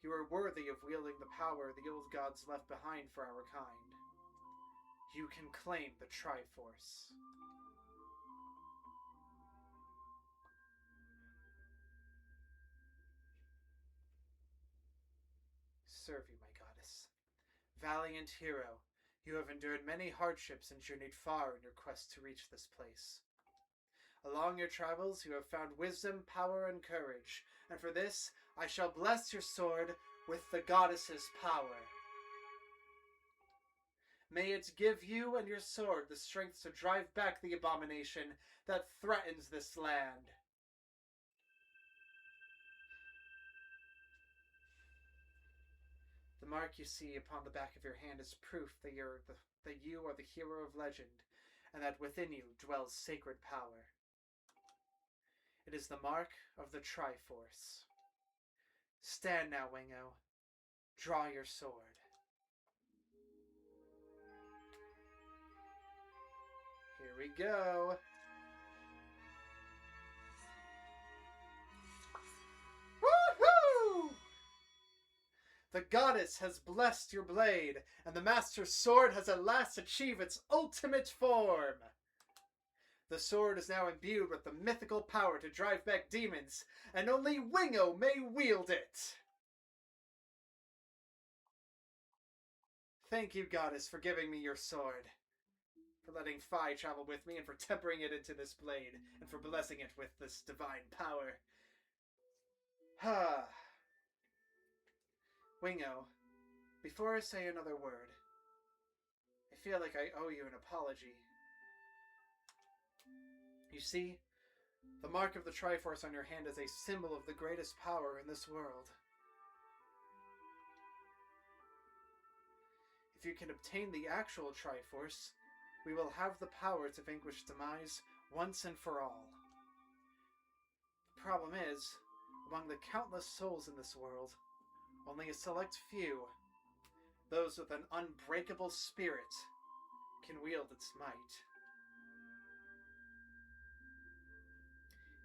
A: you are worthy of wielding the power the old gods left behind for our kind. You can claim the Triforce. Serve you, my goddess. Valiant hero, you have endured many hardships and journeyed far in your quest to reach this place. Along your travels, you have found wisdom, power, and courage, and for this, I shall bless your sword with the goddess's power. May it give you and your sword the strength to drive back the abomination that threatens this land. The mark you see upon the back of your hand is proof that you are the hero of legend, and that within you dwells sacred power. It is the mark of the Triforce. Stand now, Wingo. Draw your sword. Here we go. Woohoo! The goddess has blessed your blade, and the master's sword has at last achieved its ultimate form. The sword is now imbued with the mythical power to drive back demons, and only Wingo may wield it. Thank you, goddess, for giving me your sword, for letting Phi travel with me, and for tempering it into this blade, and for blessing it with this divine power. Wingo, before I say another word, I feel like I owe you an apology. You see, the mark of the Triforce on your hand is a symbol of the greatest power in this world. If you can obtain the actual Triforce, we will have the power to vanquish demise once and for all. The problem is, among the countless souls in this world, only a select few, those with an unbreakable spirit, can wield its might.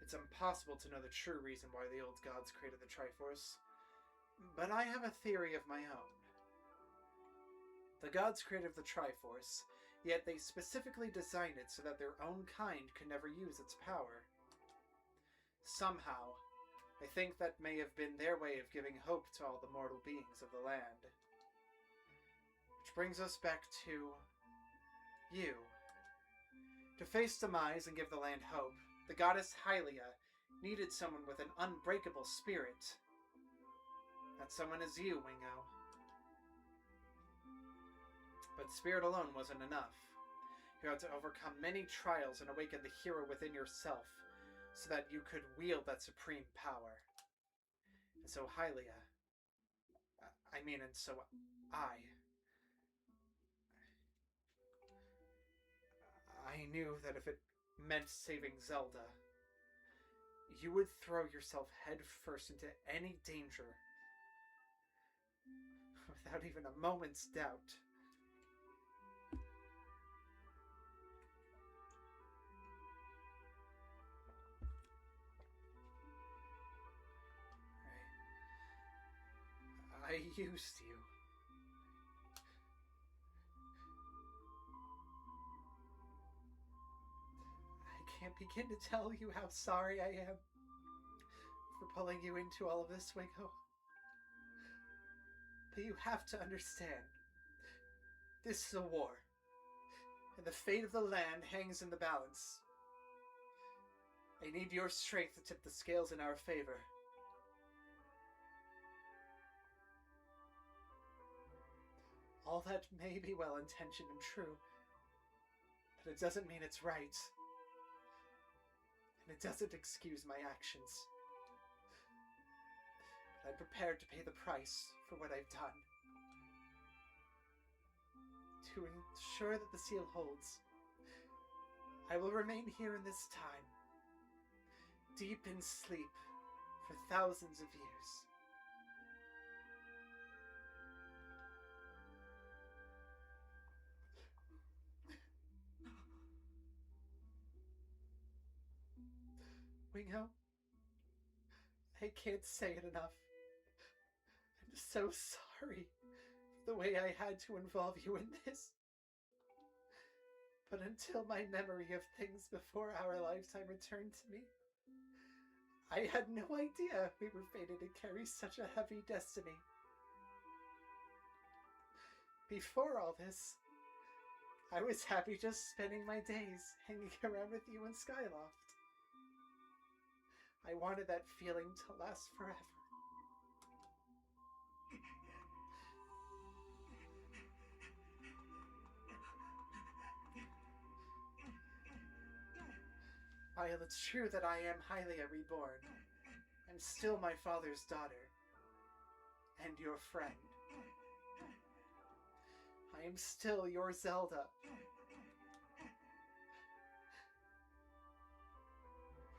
A: It's impossible to know the true reason why the old gods created the Triforce, but I have a theory of my own. The gods created the Triforce, yet they specifically designed it so that their own kind could never use its power. Somehow, I think that may have been their way of giving hope to all the mortal beings of the land. Which brings us back to you. To face demise and give the land hope, the goddess Hylia needed someone with an unbreakable spirit. That someone is you, Wingo. But spirit alone wasn't enough. You had to overcome many trials and awaken the hero within yourself, so that you could wield that supreme power. And so Hylia... and so I knew that if it meant saving Zelda, you would throw yourself headfirst into any danger, without even a moment's doubt. I used you. I can't begin to tell you how sorry I am for pulling you into all of this, Wingo. But you have to understand, this is a war, and the fate of the land hangs in the balance. I need your strength to tip the scales in our favor. All that may be well-intentioned and true, but it doesn't mean it's right. And it doesn't excuse my actions. But I'm prepared to pay the price for what I've done. To ensure that the seal holds, I will remain here in this time, deep in sleep, for thousands of years. Wingo, I can't say it enough. I'm so sorry for the way I had to involve you in this. But until my memory of things before our lifetime returned to me, I had no idea we were fated to carry such a heavy destiny. Before all this, I was happy just spending my days hanging around with you in Skyloft. I wanted that feeling to last forever. While it's true that I am Hylia reborn, I'm still my father's daughter, and your friend. I am still your Zelda.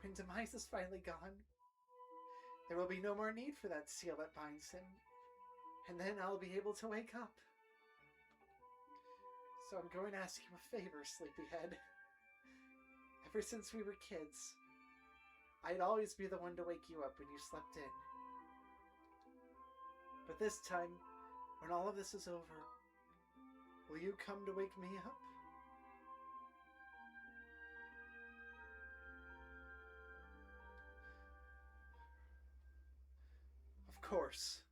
A: When Demise is finally gone, there will be no more need for that seal that binds him, and then I'll be able to wake up. So I'm going to ask you a favor, Sleepyhead. Ever since we were kids, I'd always be the one to wake you up when you slept in. But this time, when all of this is over, will you come to wake me up? Of course.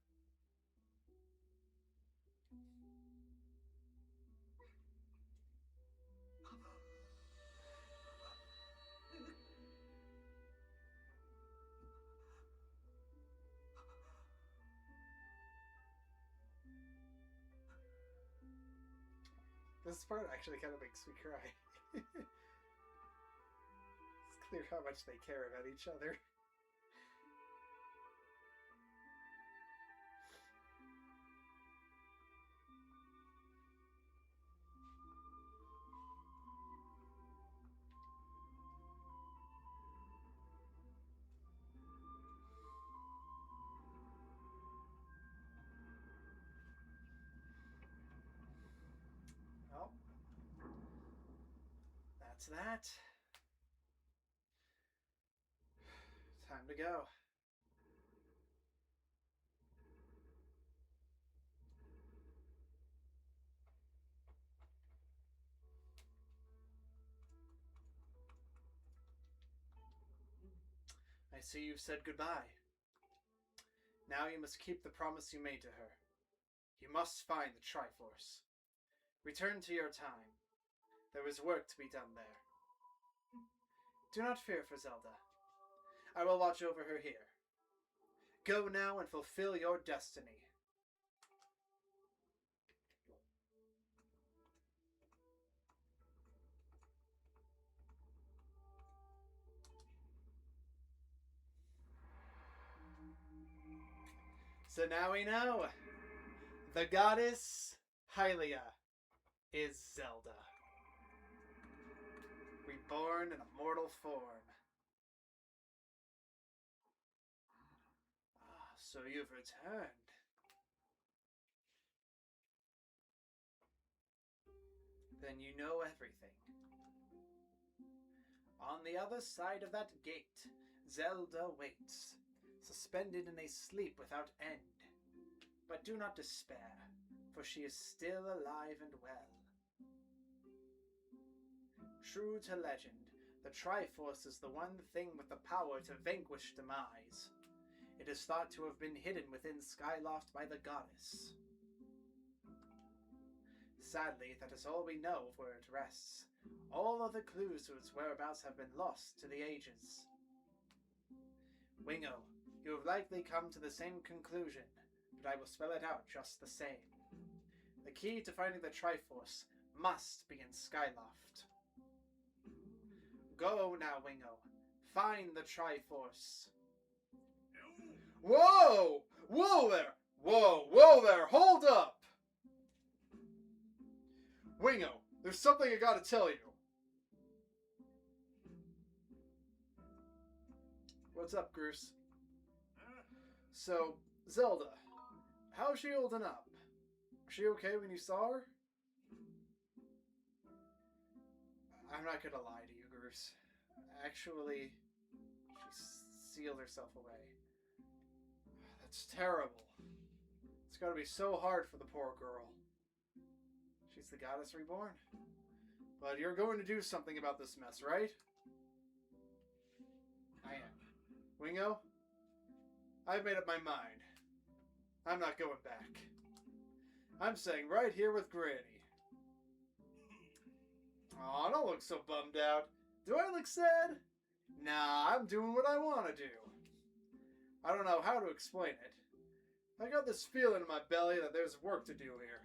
A: This part actually kind of makes me cry. It's clear how much they care about each other. Well, that's that. Time to go. I see you've said goodbye. Now you must keep the promise you made to her. You must find the Triforce. Return to your time. There is work to be done there. Do not fear for Zelda. I will watch over her here. Go now and fulfill your destiny. So now we know. The goddess Hylia is Zelda. Reborn in a mortal form. Ah, so you've returned. Then you know everything. On the other side of that gate, Zelda waits, suspended in a sleep without end. But do not despair, for she is still alive and well. True to legend, the Triforce is the one thing with the power to vanquish demise. It is thought to have been hidden within Skyloft by the goddess. Sadly, that is all we know of where it rests. All other clues to its whereabouts have been lost to the ages. Wingo, you have likely come to the same conclusion, but I will spell it out just the same. The key to finding the Triforce must be in Skyloft. Go now, Wingo. Find the Triforce. Whoa! Whoa there! Whoa there! Hold up! Wingo, there's something I gotta tell you. What's up, Groose? So, Zelda, how's she holding up? Was she okay when you saw her? I'm not gonna lie to you, Groose. Actually, she sealed herself away. That's terrible. It's gotta be so hard for the poor girl. She's the goddess reborn. But you're going to do something about this mess, right? I am. Wingo, I've made up my mind. I'm not going back. I'm staying right here with Granny. Aw, don't look so bummed out. Do I look sad? Nah, I'm doing what I want to do. I don't know how to explain it. I got this feeling in my belly that there's work to do here.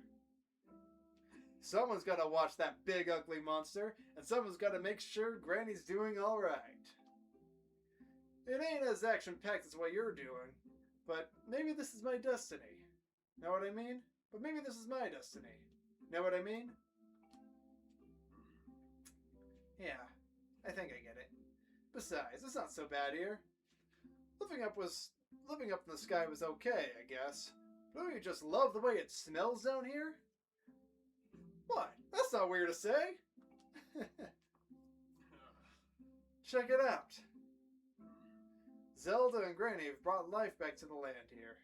A: Someone's got to watch that big ugly monster, and someone's got to make sure Granny's doing alright. It ain't as action-packed as what you're doing, but maybe this is my destiny. Know what I mean? But maybe this is my destiny. Know what I mean? Yeah, I think I get it. Besides, it's not so bad here. Living up in the sky was okay, I guess. Don't you just love the way it smells down here? What? That's not weird to say. Check it out. Zelda and Granny have brought life back to the land here.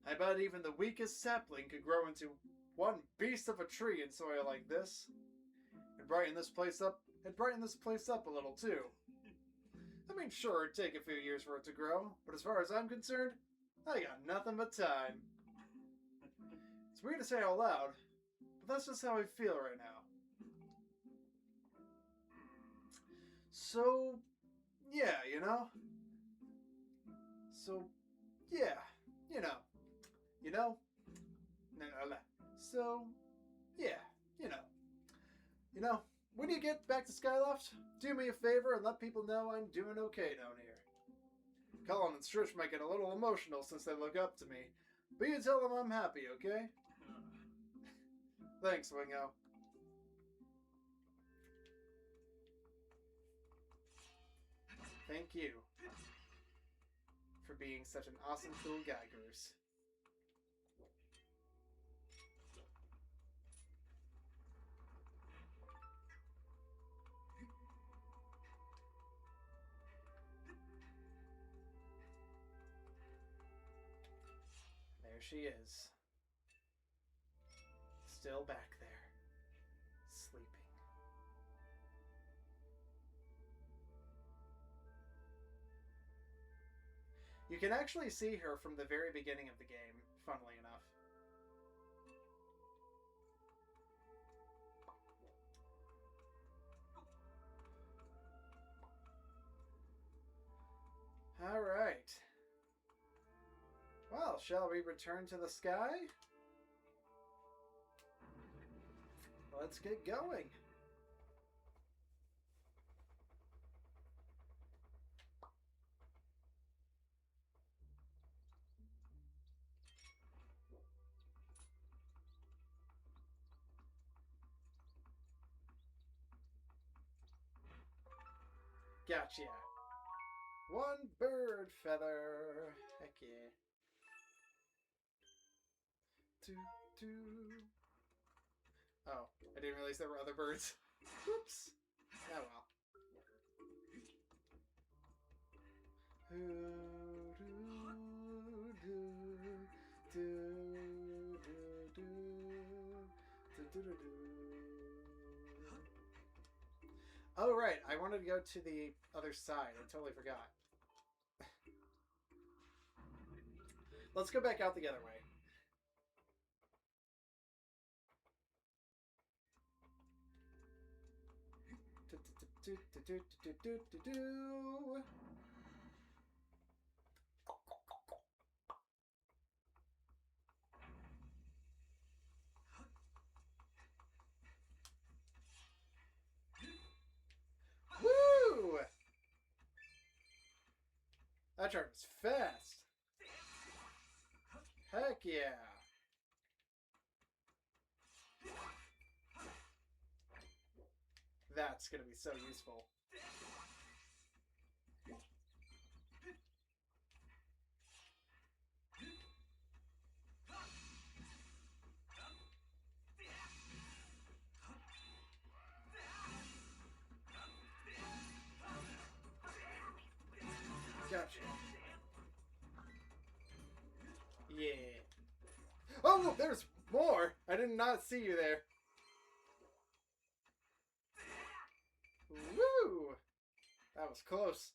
A: I bet even the weakest sapling could grow into one beast of a tree in soil like this. It'd brighten this place up a little too. I mean, sure, it'd take a few years for it to grow, but as far as I'm concerned, I got nothing but time. It's weird to say out loud, but that's just how I feel right now. So, yeah, you know? So, yeah, you know. You know? No. So, yeah, you know. You know, when you get back to Skyloft, do me a favor and let people know I'm doing okay down here. Cullen and Stritch might get a little emotional since they look up to me, but you tell them I'm happy, okay? Thanks, Wingo. Thank you for being such an awesome cool guy, Goose. There she is. Still back there. Sleeping. You can actually see her from the very beginning of the game, funnily enough. Alright. Well, shall we return to the sky? Let's get going. Gotcha. One bird feather. Heck yeah. Oh, I didn't realize there were other birds. Whoops. Oh well. Oh right, I wanted to go to the other side. I totally forgot. Let's go back out the other way. Woo! That turn was fast. Heck yeah. That's going to be so useful. Gotcha. Yeah. Oh, there's more! I did not see you there. Woo! That was close.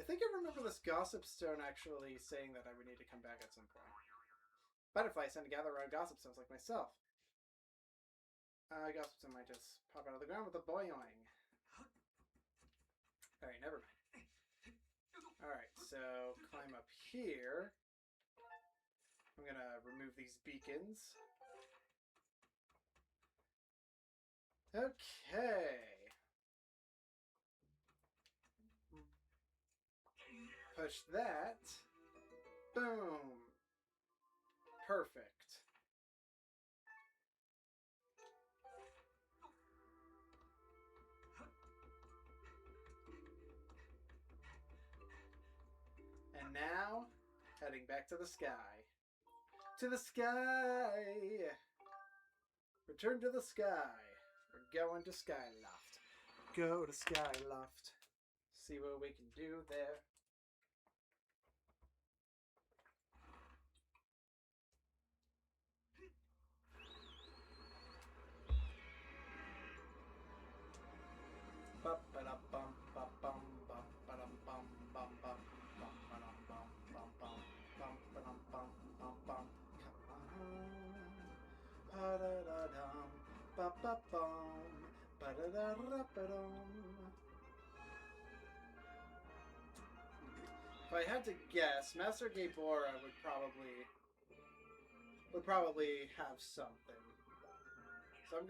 A: I think I remember this gossip stone actually saying that I would need to come back at some point. Butterflies tend to gather around gossip stones like myself. Gossip stone might just pop out of the ground with a boing. Alright, never mind. Alright, so climb up here. I'm gonna remove these beacons. Okay. Push that. Boom. Perfect. And now, heading back to the sky. To the sky! Return to the sky. We're going to Skyloft. Go to Skyloft. See what we can do there. If I had to guess, Master Gabora would probably have something. So I'm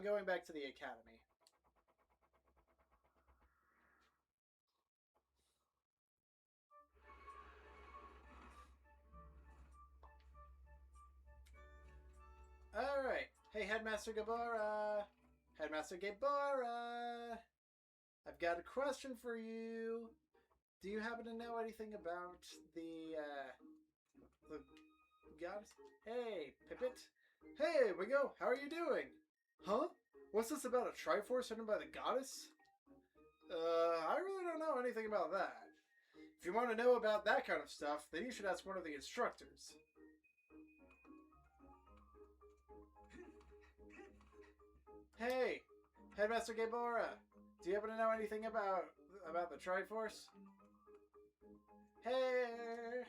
A: going back to the academy. Alright. Hey, Headmaster Gabora! Headmaster Gabora! I've got a question for you. Do you happen to know anything about the goddess? Hey, Pippet. Hey, Wingo, how are you doing? Huh? What's this about a Triforce hidden by the goddess? I really don't know anything about that. If you want to know about that kind of stuff, then you should ask one of the instructors. Hey, Headmaster Gabora, do you happen to know anything about the Triforce? Hey!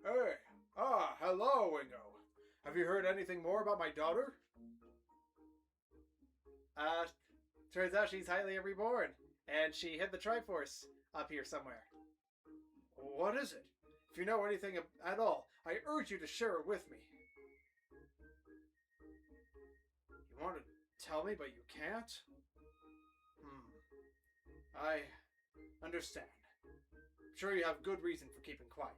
A: Hey! Ah, hello, Wingo. Have you heard anything more about my daughter? Turns out she's highly reborn, and she hid the Triforce up here somewhere. What is it? If you know anything at all, I urge you to share it with me. You want to tell me, but you can't? I understand. I'm sure you have good reason for keeping quiet.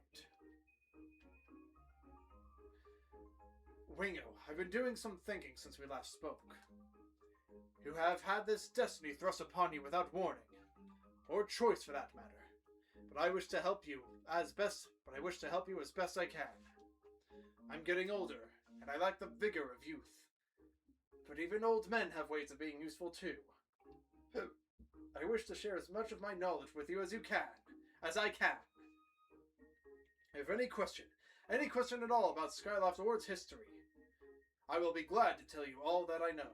A: Wingo, I've been doing some thinking since we last spoke. You have had this destiny thrust upon you without warning, or choice for that matter. But I wish to help you as best I can. I'm getting older, and I lack the vigor of youth. But even old men have ways of being useful too. I wish to share as much of my knowledge with you as I can. If any question at all about Skyloft or its history, I will be glad to tell you all that I know.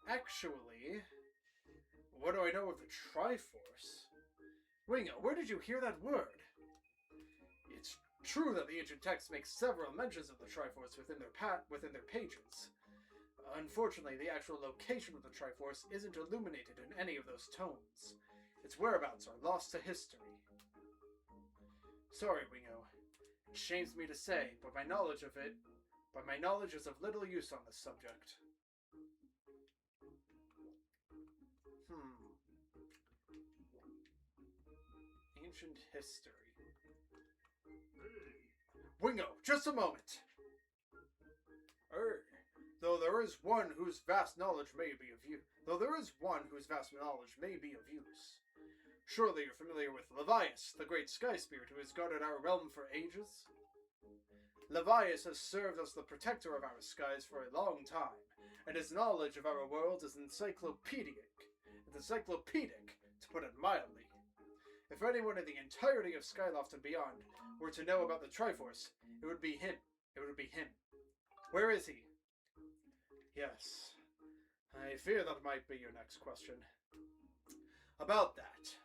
A: Actually, what do I know of the Triforce? Wingo, where did you hear that word? It's true that the ancient text makes several mentions of the Triforce within their pages. Unfortunately, the actual location of the Triforce isn't illuminated in any of those tomes. Its whereabouts are lost to history. Sorry, Wingo. It shames me to say, but my knowledge is of little use on this subject. Ancient history. Wingo, just a moment! Though there is one whose vast knowledge may be of use. Surely you're familiar with Leviathan, the great sky spirit who has guarded our realm for ages? Leviathan has served as the protector of our skies for a long time, and his knowledge of our world is encyclopedic, to put it mildly. If anyone in the entirety of Skyloft and beyond were to know about the Triforce, it would be him. Where is he? Yes, I fear that might be your next question. About that.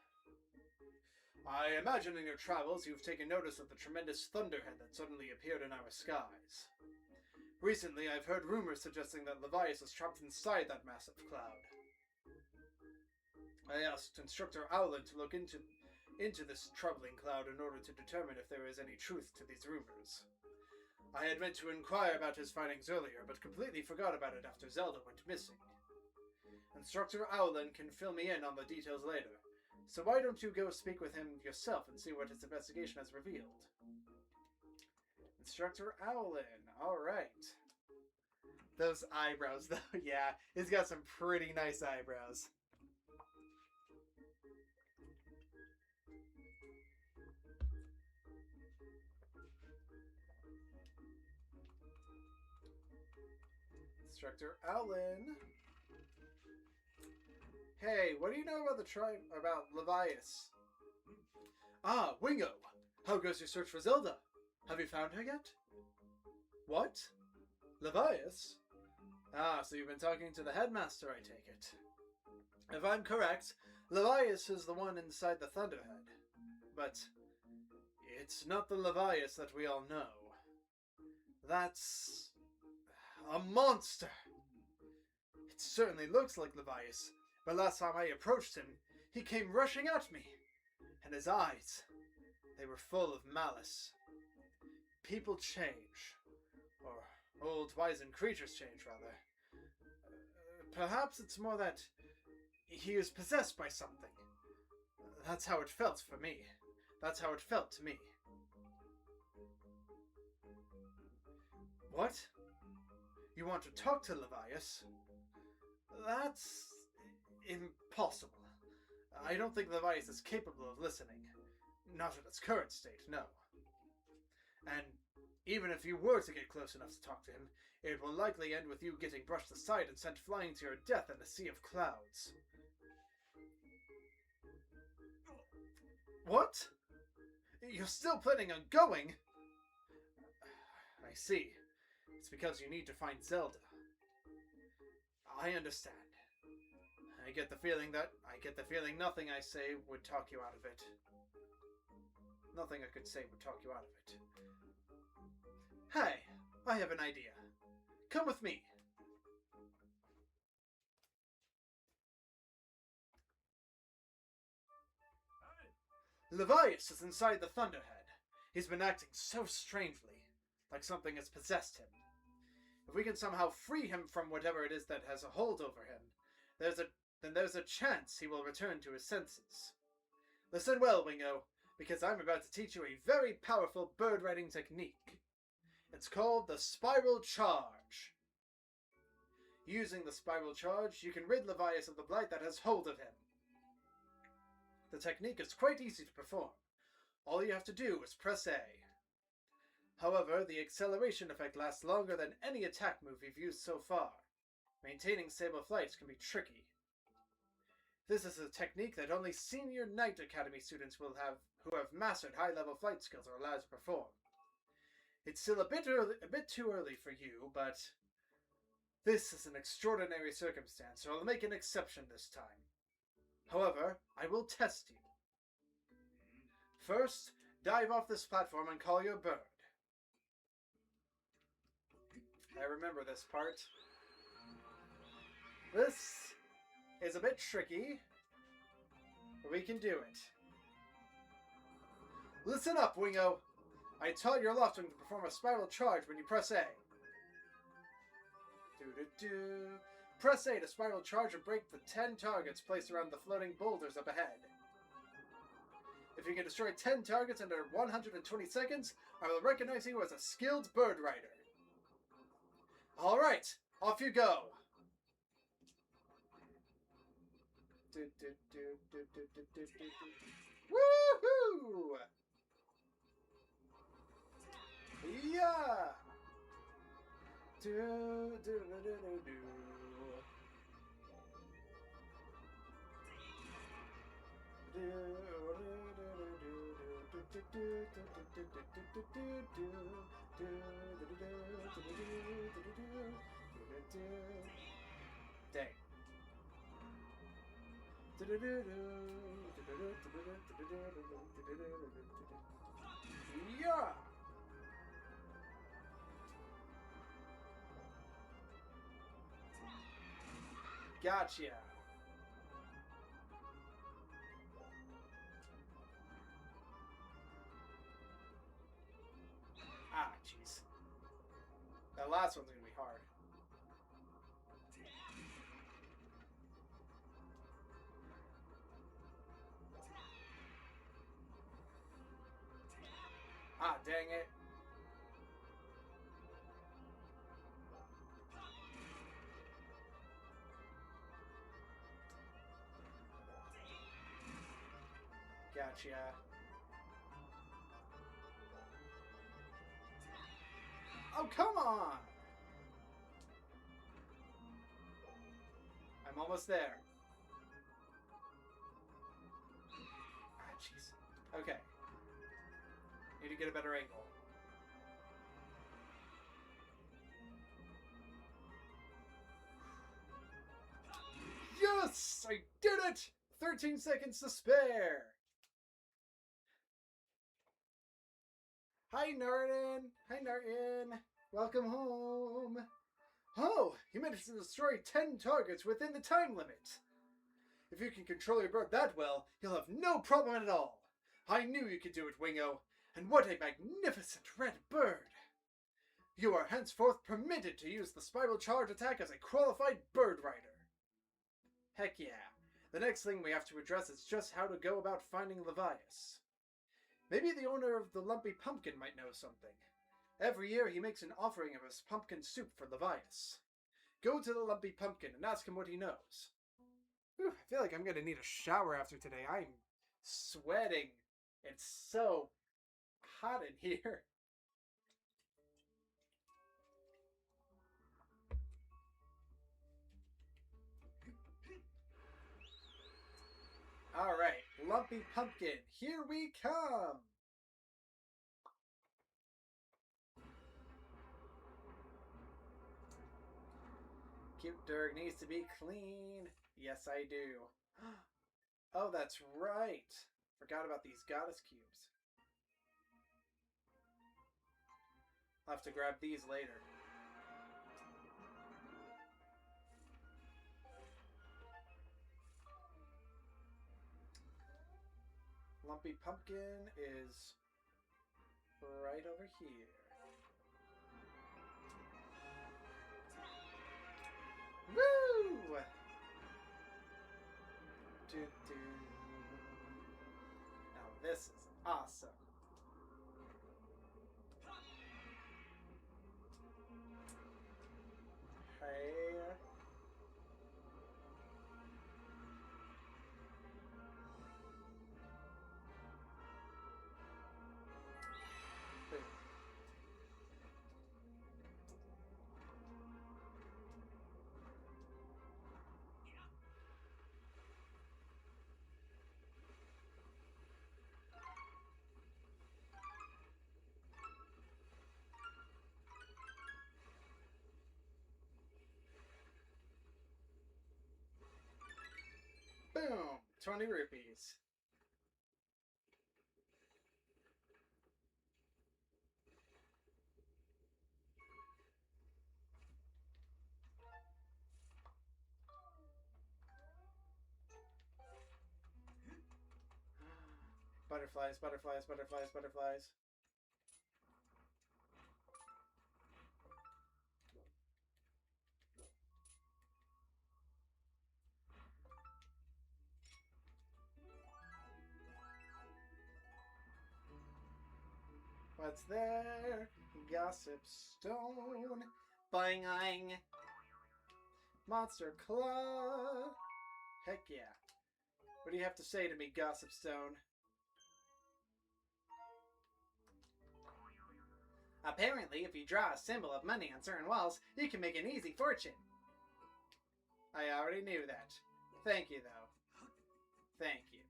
A: I imagine in your travels you've taken notice of the tremendous thunderhead that suddenly appeared in our skies. Recently, I've heard rumors suggesting that Leviathan is trapped inside that massive cloud. I asked Instructor Owlin to look into this troubling cloud in order to determine if there is any truth to these rumors. I had meant to inquire about his findings earlier, but completely forgot about it after Zelda went missing. Instructor Owlin can fill me in on the details later, so why don't you go speak with him yourself and see what his investigation has revealed? Instructor Owlin, alright. Those eyebrows, though, yeah, he's got some pretty nice eyebrows. Instructor Owlin. Hey, what do you know about about Leviathan? Ah, Wingo! How goes your search for Zelda? Have you found her yet? What? Leviathan? Ah, so you've been talking to the headmaster, I take it. If I'm correct, Leviathan is the one inside the Thunderhead. But it's not the Leviathan that we all know. That's a monster! It certainly looks like Leviathan, but last time I approached him, he came rushing at me, and his eyes, they were full of malice. People change, or old wizened creatures change, rather. Perhaps it's more that he is possessed by something. That's how it felt for me. That's how it felt to me. What? You want to talk to Leviathan? That's impossible. I don't think Leviathan is capable of listening. Not in its current state, no. And even if you were to get close enough to talk to him, it will likely end with you getting brushed aside and sent flying to your death in a sea of clouds. What? You're still planning on going? I see. It's because you need to find Zelda. I understand. I get the feeling nothing I say would talk you out of it. Nothing I could say would talk you out of it. Hey, I have an idea. Come with me. Leviathan is inside the Thunderhead. He's been acting so strangely, like something has possessed him. If we can somehow free him from whatever it is that has a hold over him, then there's a chance he will return to his senses. Listen well, Wingo, because I'm about to teach you a very powerful bird riding technique. It's called the Spiral Charge. Using the Spiral Charge, you can rid Leviathan of the blight that has hold of him. The technique is quite easy to perform. All you have to do is press A. However, the acceleration effect lasts longer than any attack move you've used so far. Maintaining stable flights can be tricky. This is a technique that only senior Knight Academy students will have who have mastered high-level flight skills are allowed to perform. It's still a bit too early for you, but this is an extraordinary circumstance, so I'll make an exception this time. However, I will test you. First, dive off this platform and call your bird. I remember this part. This is a bit tricky, but we can do it. Listen up, Wingo. I taught your Loftwing to perform a spiral charge when you press A. Do-do-do. Press A to spiral charge and break the 10 targets placed around the floating boulders up ahead. If you can destroy 10 targets under 120 seconds, I will recognize you as a skilled bird rider. Alright, off you go! Woohoo! Yeah! Dang. Yeah! Gotcha. Ah, jeez. That last one's gonna be hard. Ah, dang it. Gotcha. Oh, come on! I'm almost there. Ah, jeez. Okay. Need to get a better angle. Yes! I did it! 13 seconds to spare! Hi, Narden! Hi, Narden! Welcome home! Oh, you managed to destroy 10 targets within the time limit! If you can control your bird that well, you'll have no problem at all! I knew you could do it, Wingo! And what a magnificent red bird! You are henceforth permitted to use the Spiral Charge attack as a qualified bird rider! Heck yeah! The next thing we have to address is just how to go about finding Leviathan. Maybe the owner of the Lumpy Pumpkin might know something. Every year he makes an offering of his pumpkin soup for Leviathan. Go to the Lumpy Pumpkin and ask him what he knows. Whew, I feel like I'm gonna need a shower after today. I'm sweating. It's so hot in here. Alright, Lumpy Pumpkin, here we come! Cute Durg needs to be clean. Yes, I do. Oh, that's right. Forgot about these goddess cubes. I'll have to grab these later. Lumpy Pumpkin is right over here. Woo! Now this is awesome. Hey. Boom! 20 rupees. Butterflies, butterflies, butterflies, butterflies. What's there? Gossip Stone. Boing-oing. Monster Claw. Heck yeah. What do you have to say to me, Gossip Stone? Apparently, if you draw a symbol of money on certain walls, you can make an easy fortune. I already knew that. Thank you, though. Thank you.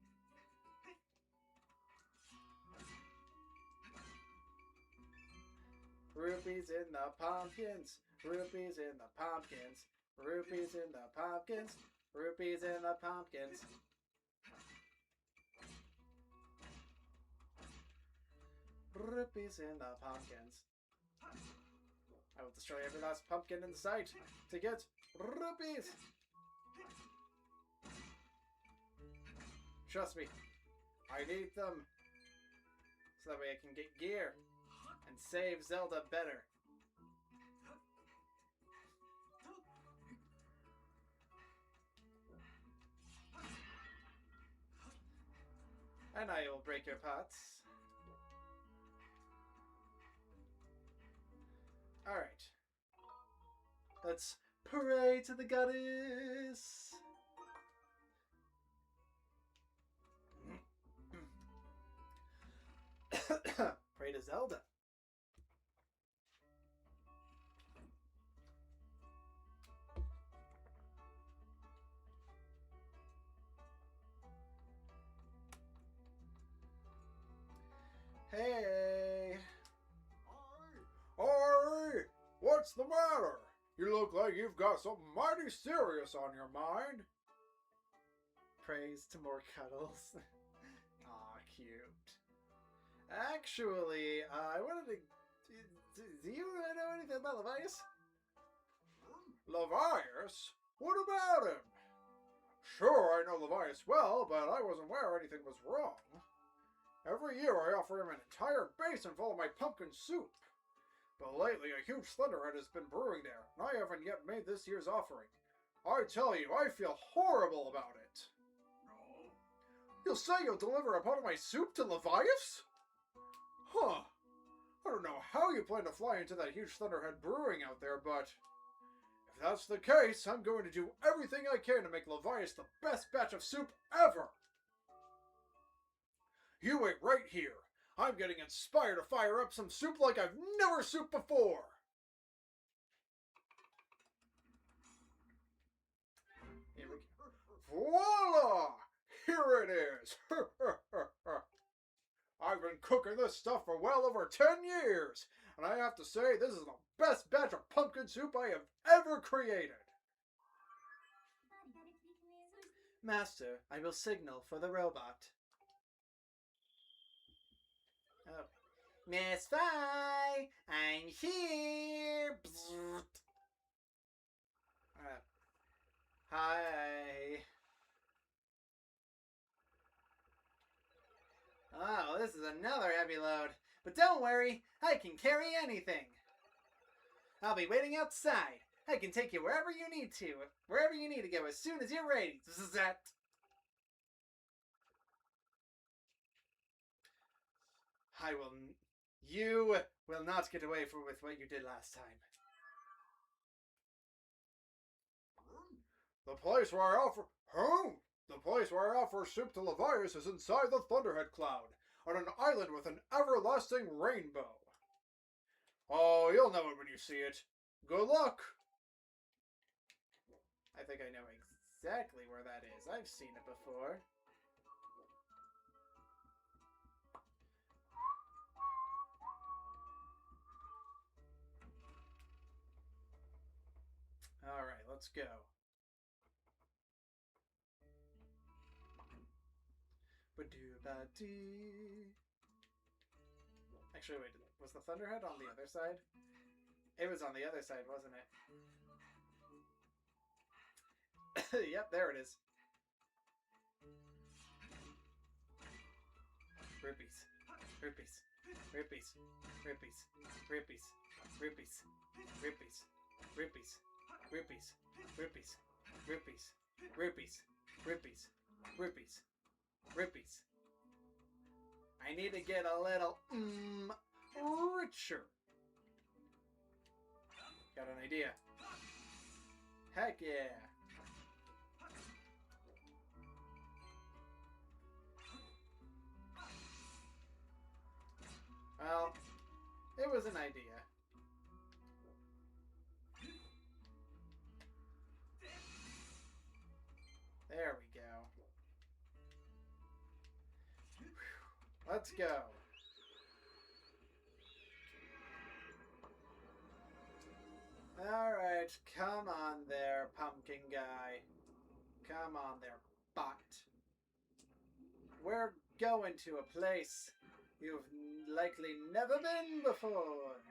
A: Rupees in the pumpkins. Rupees in the pumpkins. Rupees in the pumpkins. Rupees in the pumpkins. Rupees in the pumpkins. I will destroy every last pumpkin in sight to get rupees. Trust me, I need them so that way I can get gear and save Zelda better. And I will break your pots. Alright. Let's pray to the goddess. Pray to Zelda. Hey!
B: Ari! What's the matter? You look like you've got something mighty serious on your mind.
A: Praise to more cuddles. Aw, cute. Actually, I wanted to... Do you know anything about Leviathan?
B: Leviathan? What about him? Sure, I know Leviathan well, but I wasn't aware anything was wrong. Every year I offer him an entire basin full of my pumpkin soup. But lately a huge thunderhead has been brewing there, and I haven't yet made this year's offering. I tell you, I feel horrible about it. No. You'll say you'll deliver a pot of my soup to Leviathan? Huh. I don't know how you plan to fly into that huge thunderhead brewing out there, but If that's the case, I'm going to do everything I can to make Leviathan the best batch of soup ever. You wait right here. I'm getting inspired to fire up some soup like I've never souped before.
A: Here we go.
B: Voila! Here it is. I've been cooking this stuff for well over 10 years, and I have to say this is the best batch of pumpkin soup I have ever created.
A: Master, I will signal for the robot. Oh. Miss Fi, I'm here. Hi. Oh, this is another heavy load. But don't worry, I can carry anything. I'll be waiting outside. I can take you wherever you need to go as soon as you're ready. Zat. You will not get away with what you did last time.
B: The place where I offer soup to Leviathan is inside the Thunderhead Cloud, on an island with an everlasting rainbow. Oh, you'll know it when you see it. Good luck!
A: I think I know exactly where that is. I've seen it before. Alright, let's go. Actually, wait, was the Thunderhead on the other side? It was on the other side, wasn't it? Yep, there it is. Rupees. Rupees. Rupees. Rupees. Rupees. Rupees. Rupees. Rupees. Rupees. Rupees. Rupees. Rupees. Rupees. Rupees. Rupees. I need to get a little richer. Got an idea. Heck yeah. Well, it was an idea. There we go. Let's go. Alright, come on there, pumpkin guy. Come on there, bot. We're going to a place you've likely never been before.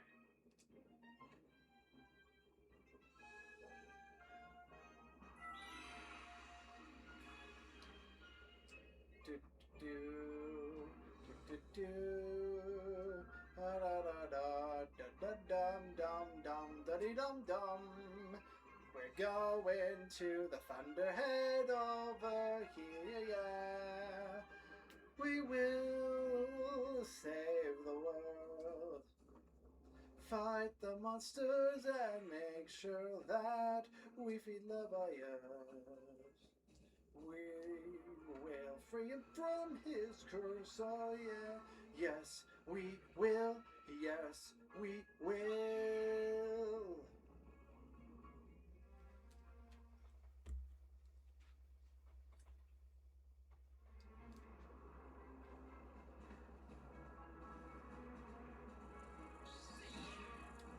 A: Dum. We're going to the Thunderhead over here, yeah. We will save the world. Fight the monsters and make sure that we feed Leviathan. We will free him from his curse, oh yeah. Yes, we will. Yes, we will.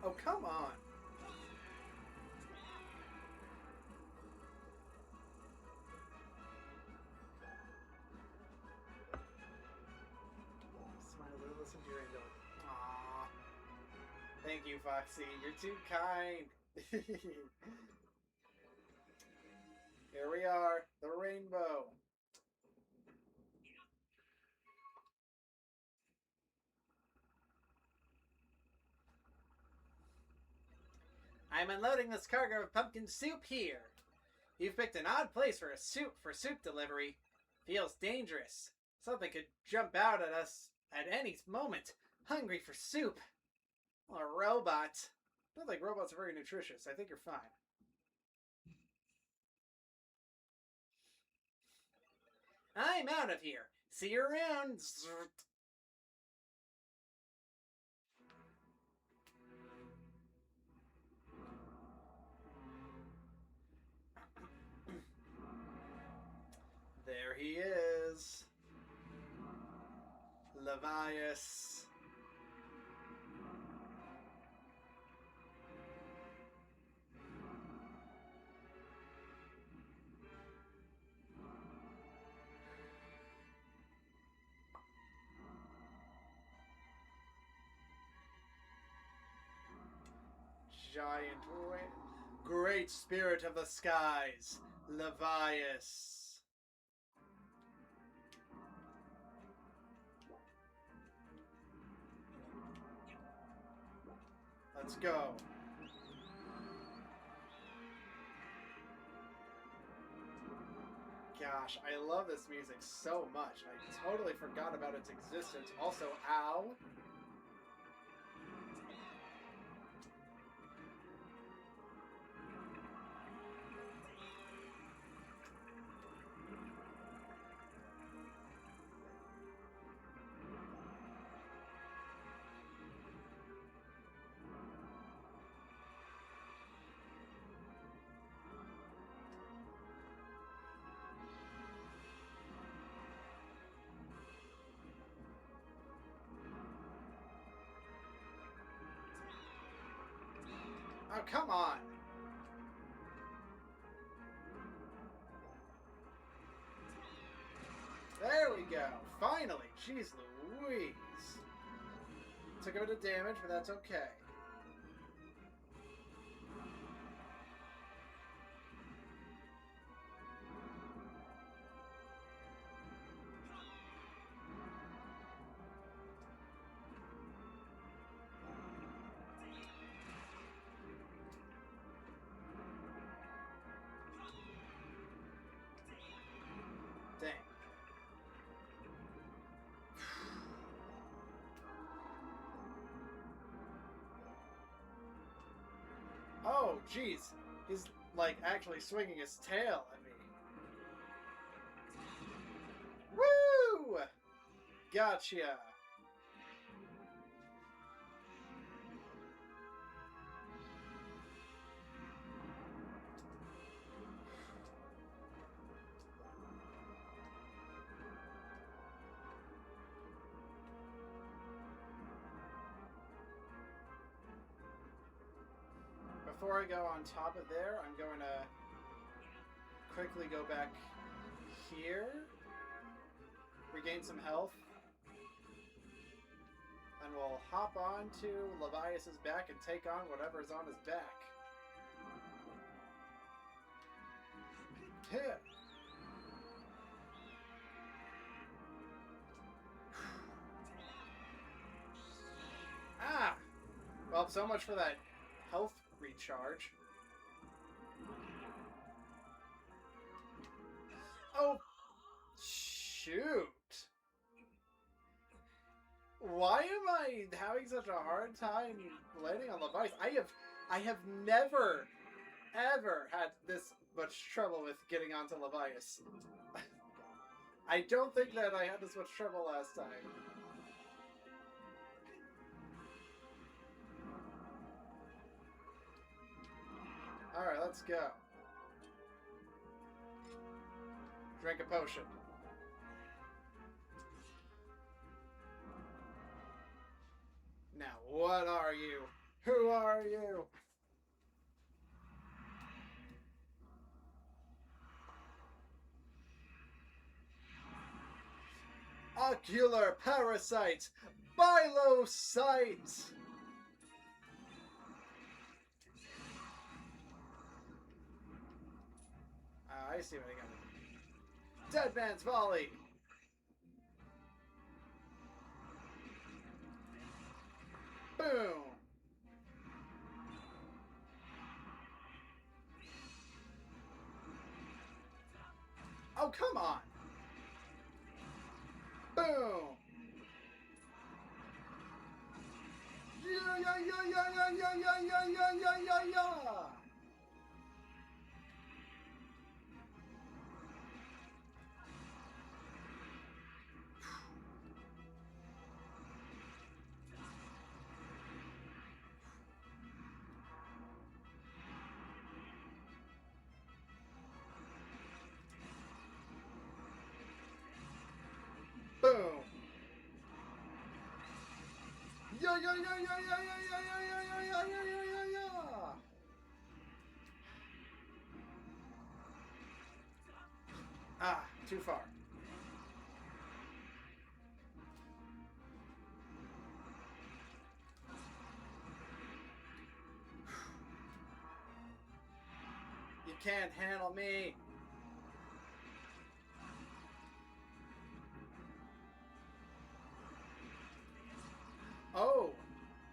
A: Oh, come on. Smile, listen to your angel. Aww. Thank you, Foxy. You're too kind. Here we are, the rainbow. I'm unloading this cargo of pumpkin soup here. You've picked an odd place for soup delivery. Feels dangerous. Something could jump out at us at any moment, hungry for soup. Well, a robot. I don't think robots are very nutritious. I think you're fine. I'm out of here. See you around. There he is. Leviathan. Giant, great spirit of the skies, Leviathan. Let's go. Gosh, I love this music so much. I totally forgot about its existence. Also, ow. Oh, come on. There we go. Finally. Jeez Louise. Took a bit of damage, but that's okay. Dang. Oh, jeez. He's, like, actually swinging his tail at me. Woo! Gotcha. Before I go on top of there, I'm going to quickly go back here, regain some health, and we'll hop on to Leviathan's back and take on whatever's on his back. Hit! Ah! Well, so much for that health recharge. Oh, shoot. Why am I having such a hard time landing on Leviathan? I have never, ever had this much trouble with getting onto Leviathan. I don't think that I had this much trouble last time. Alright, let's go. Drink a potion. Now, what are you? Who are you? Ocular parasite! Bilocyte! I see what I got. Dead Man's Volley! Boom! Oh, come on! Boom! Yeah, yeah, yeah, yeah, yeah, yeah, yeah, yeah, yeah, yeah, yeah!
B: Yeah, yeah, yeah, yeah, yeah, yeah, yeah, yeah, yeah, yeah, yeah, yeah, yeah, yeah.
A: Ah, too far. You can't handle me. Oh,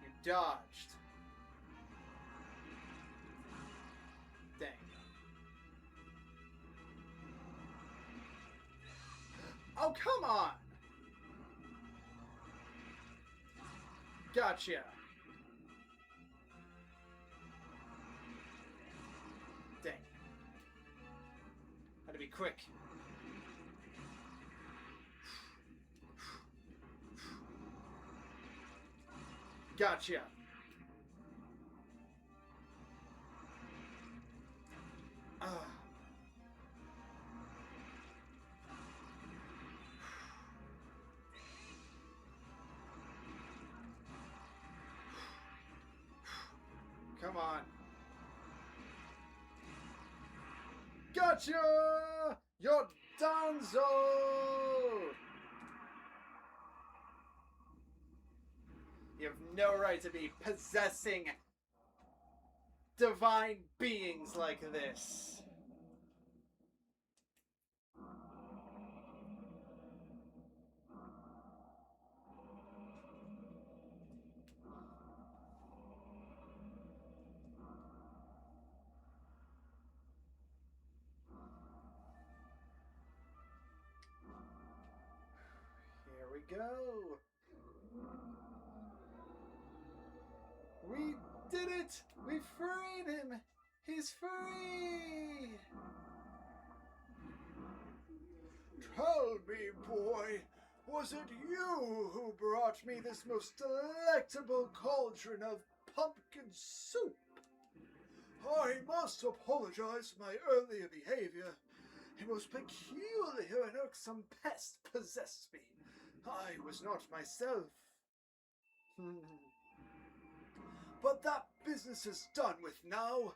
A: you dodged. Dang. Oh, come on. Gotcha. Dang. Had to be quick. Gotcha. Ah. Come on. Gotcha! You're donezo! You have no right to be possessing divine beings like this. Here we go. We did it! We freed him! He's free!
B: Tell me, boy, was it you who brought me this most delectable cauldron of pumpkin soup? I must apologize for my earlier behavior. A most peculiar and irksome pest possessed me. I was not myself. But that business is done with now.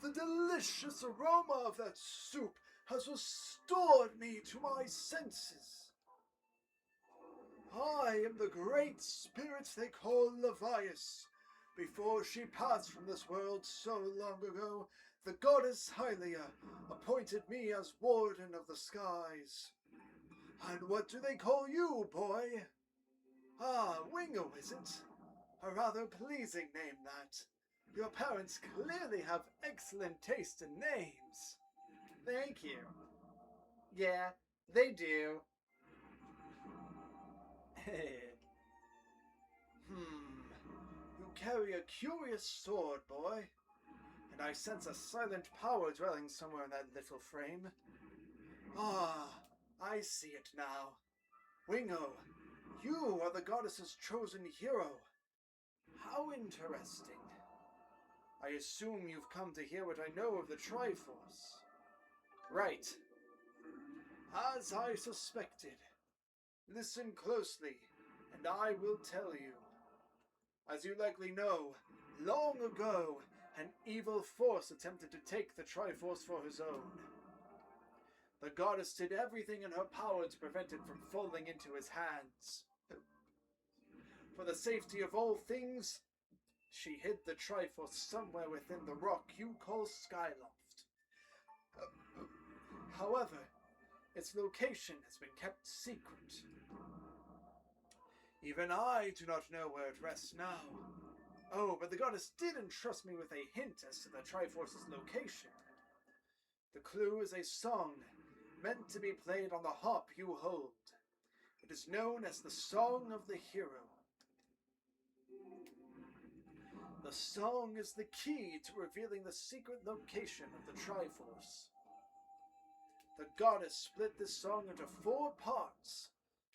B: The delicious aroma of that soup has restored me to my senses. I am the great spirit they call Leviathan. Before she passed from this world so long ago, the goddess Hylia appointed me as warden of the skies. And what do they call you, boy? Ah, Wingo, is it? A rather pleasing name, that. Your parents clearly have excellent taste in names.
A: Thank you. Yeah, they do.
B: You carry a curious sword, boy. And I sense a silent power dwelling somewhere in that little frame. Ah, I see it now. Wingo, you are the goddess's chosen hero. How interesting. I assume you've come to hear what I know of the Triforce.
A: Right.
B: As I suspected. Listen closely, and I will tell you. As you likely know, long ago, an evil force attempted to take the Triforce for his own. The goddess did everything in her power to prevent it from falling into his hands. For the safety of all things, she hid the Triforce somewhere within the rock you call Skyloft. However, its location has been kept secret. Even I do not know where it rests now. Oh, but the goddess did entrust me with a hint as to the Triforce's location. The clue is a song meant to be played on the harp you hold. It is known as the Song of the Hero. The song is the key to revealing the secret location of the Triforce. The goddess split this song into 4 parts.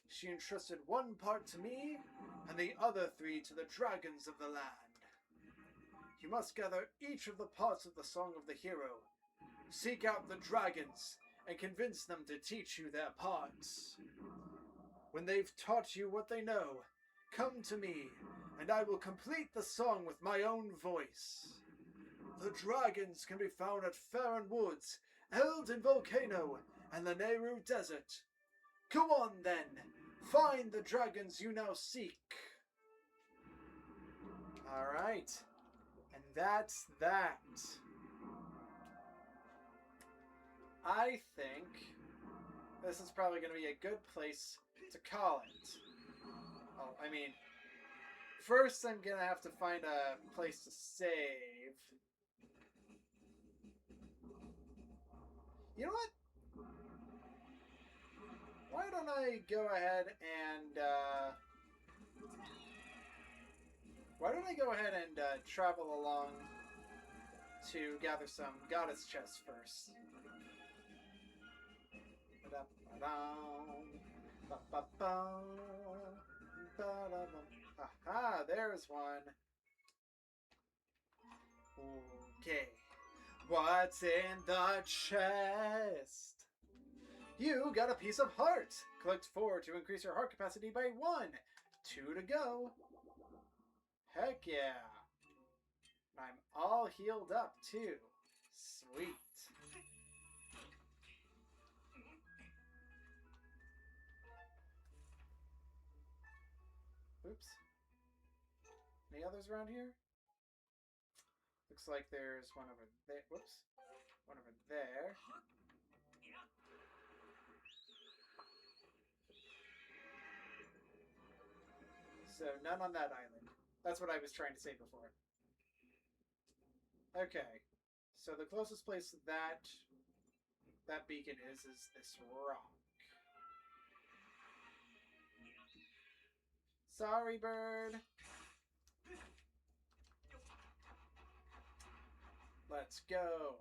B: She entrusted one part to me, and the other 3 to the dragons of the land. You must gather each of the parts of the Song of the Hero, seek out the dragons, and convince them to teach you their parts. When they've taught you what they know, Come to me, and I will complete the song with my own voice. The dragons can be found at Farron Woods, Eldin Volcano, and the Nehru Desert. Go on then, find the dragons you now seek.
A: Alright. And that's that. I think this is probably going to be a good place to call it. Oh, I mean, first I'm going to have to find a place to save. You know what? Why don't I go ahead and travel along to gather some goddess chests first. Aha, there's one. Okay. What's in the chest? You got a piece of heart. Collect 4 to increase your heart capacity by 1. 2 to go. Heck yeah. I'm all healed up too. Sweet. Oops. Any others around here? Looks like there's one over there. Whoops. One over there. So none on that island. That's what I was trying to say before. Okay. So the closest place that beacon is this rock. Sorry, bird. Let's go.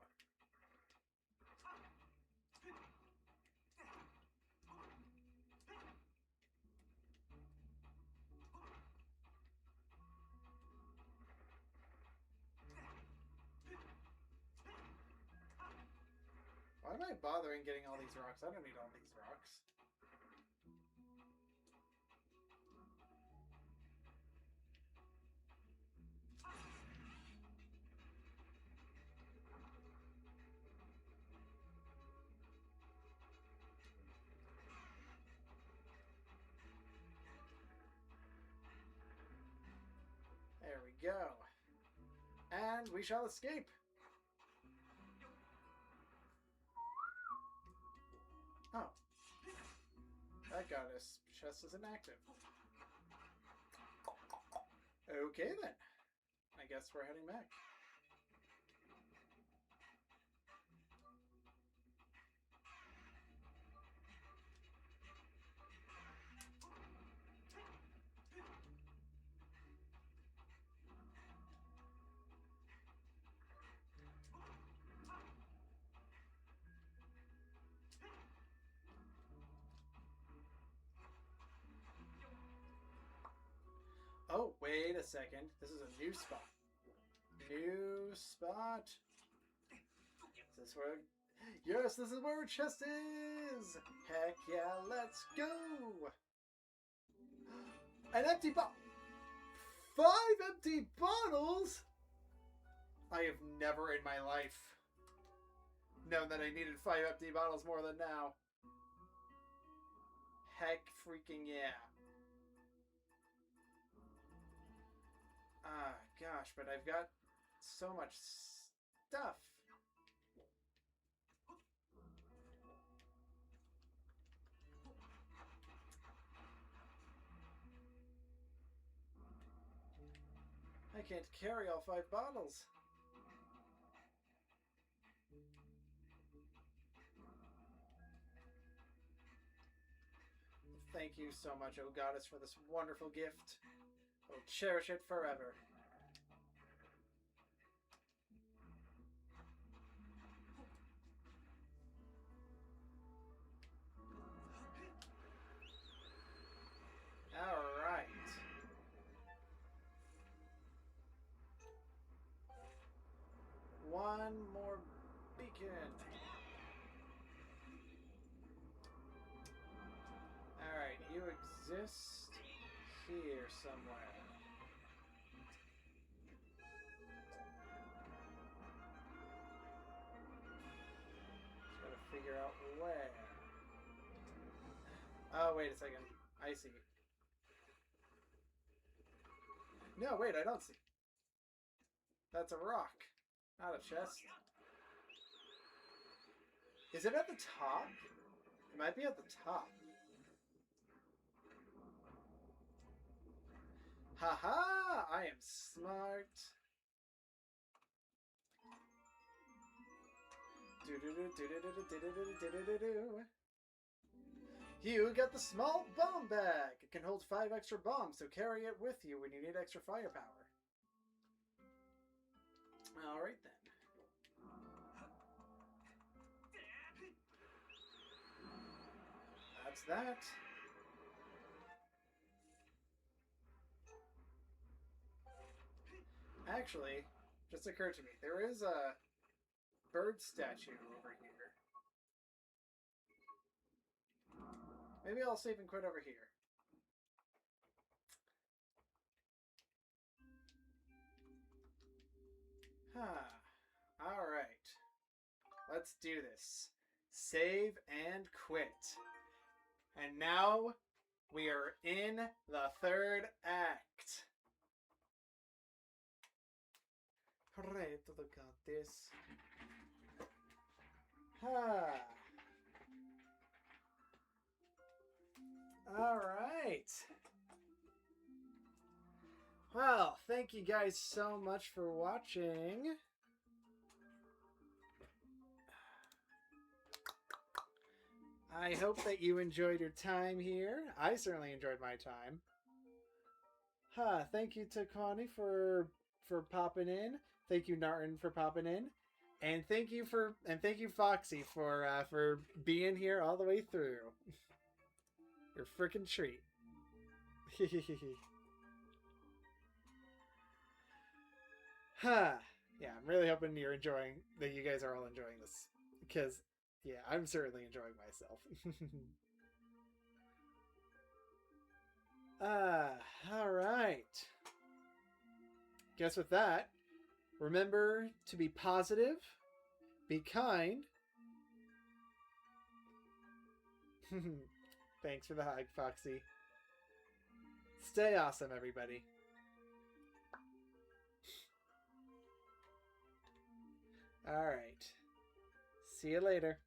A: Why am I bothering getting all these rocks? I don't need all these rocks. There we go. And we shall escape. Oh. That goddess chest is inactive. Okay then. I guess we're heading back. Oh, wait a second. This is a new spot. New spot. Is this where... Yes, this is where our chest is! Heck yeah, let's go! An empty bottle! 5 empty bottles?! I have never in my life known that I needed 5 empty bottles more than now. Heck freaking yeah. Ah, gosh, but I've got so much stuff. I can't carry all 5 bottles. Thank you so much, O Goddess, for this wonderful gift. I'll cherish it forever. Alright. One more beacon. Alright, you exist here somewhere. Just gotta figure out where. Oh, wait a second. I see. No, wait, I don't see. That's a rock, not a chest. Is it at the top? It might be at the top. Haha! I am smart. You got the small bomb bag. It can hold 5 extra bombs, so carry it with you when you need extra firepower. Alright then. That's that. Actually, just occurred to me, there is a bird statue over here. Maybe I'll save and quit over here. Alright. Let's do this. Save and quit. And now we are in the 3rd act. Hooray, todo got this. Alright. Well, thank you guys so much for watching. I hope that you enjoyed your time here. I certainly enjoyed my time. Thank you to Connie for popping in. Thank you Narton for popping in. And thank you Foxy for being here all the way through. You're a freaking treat. Yeah, I'm really hoping you're enjoying that. You guys are all enjoying this because yeah, I'm certainly enjoying myself. All right. Guess with that, remember to be positive, be kind. Thanks for the hug, Foxy. Stay awesome, everybody. All right. See you later.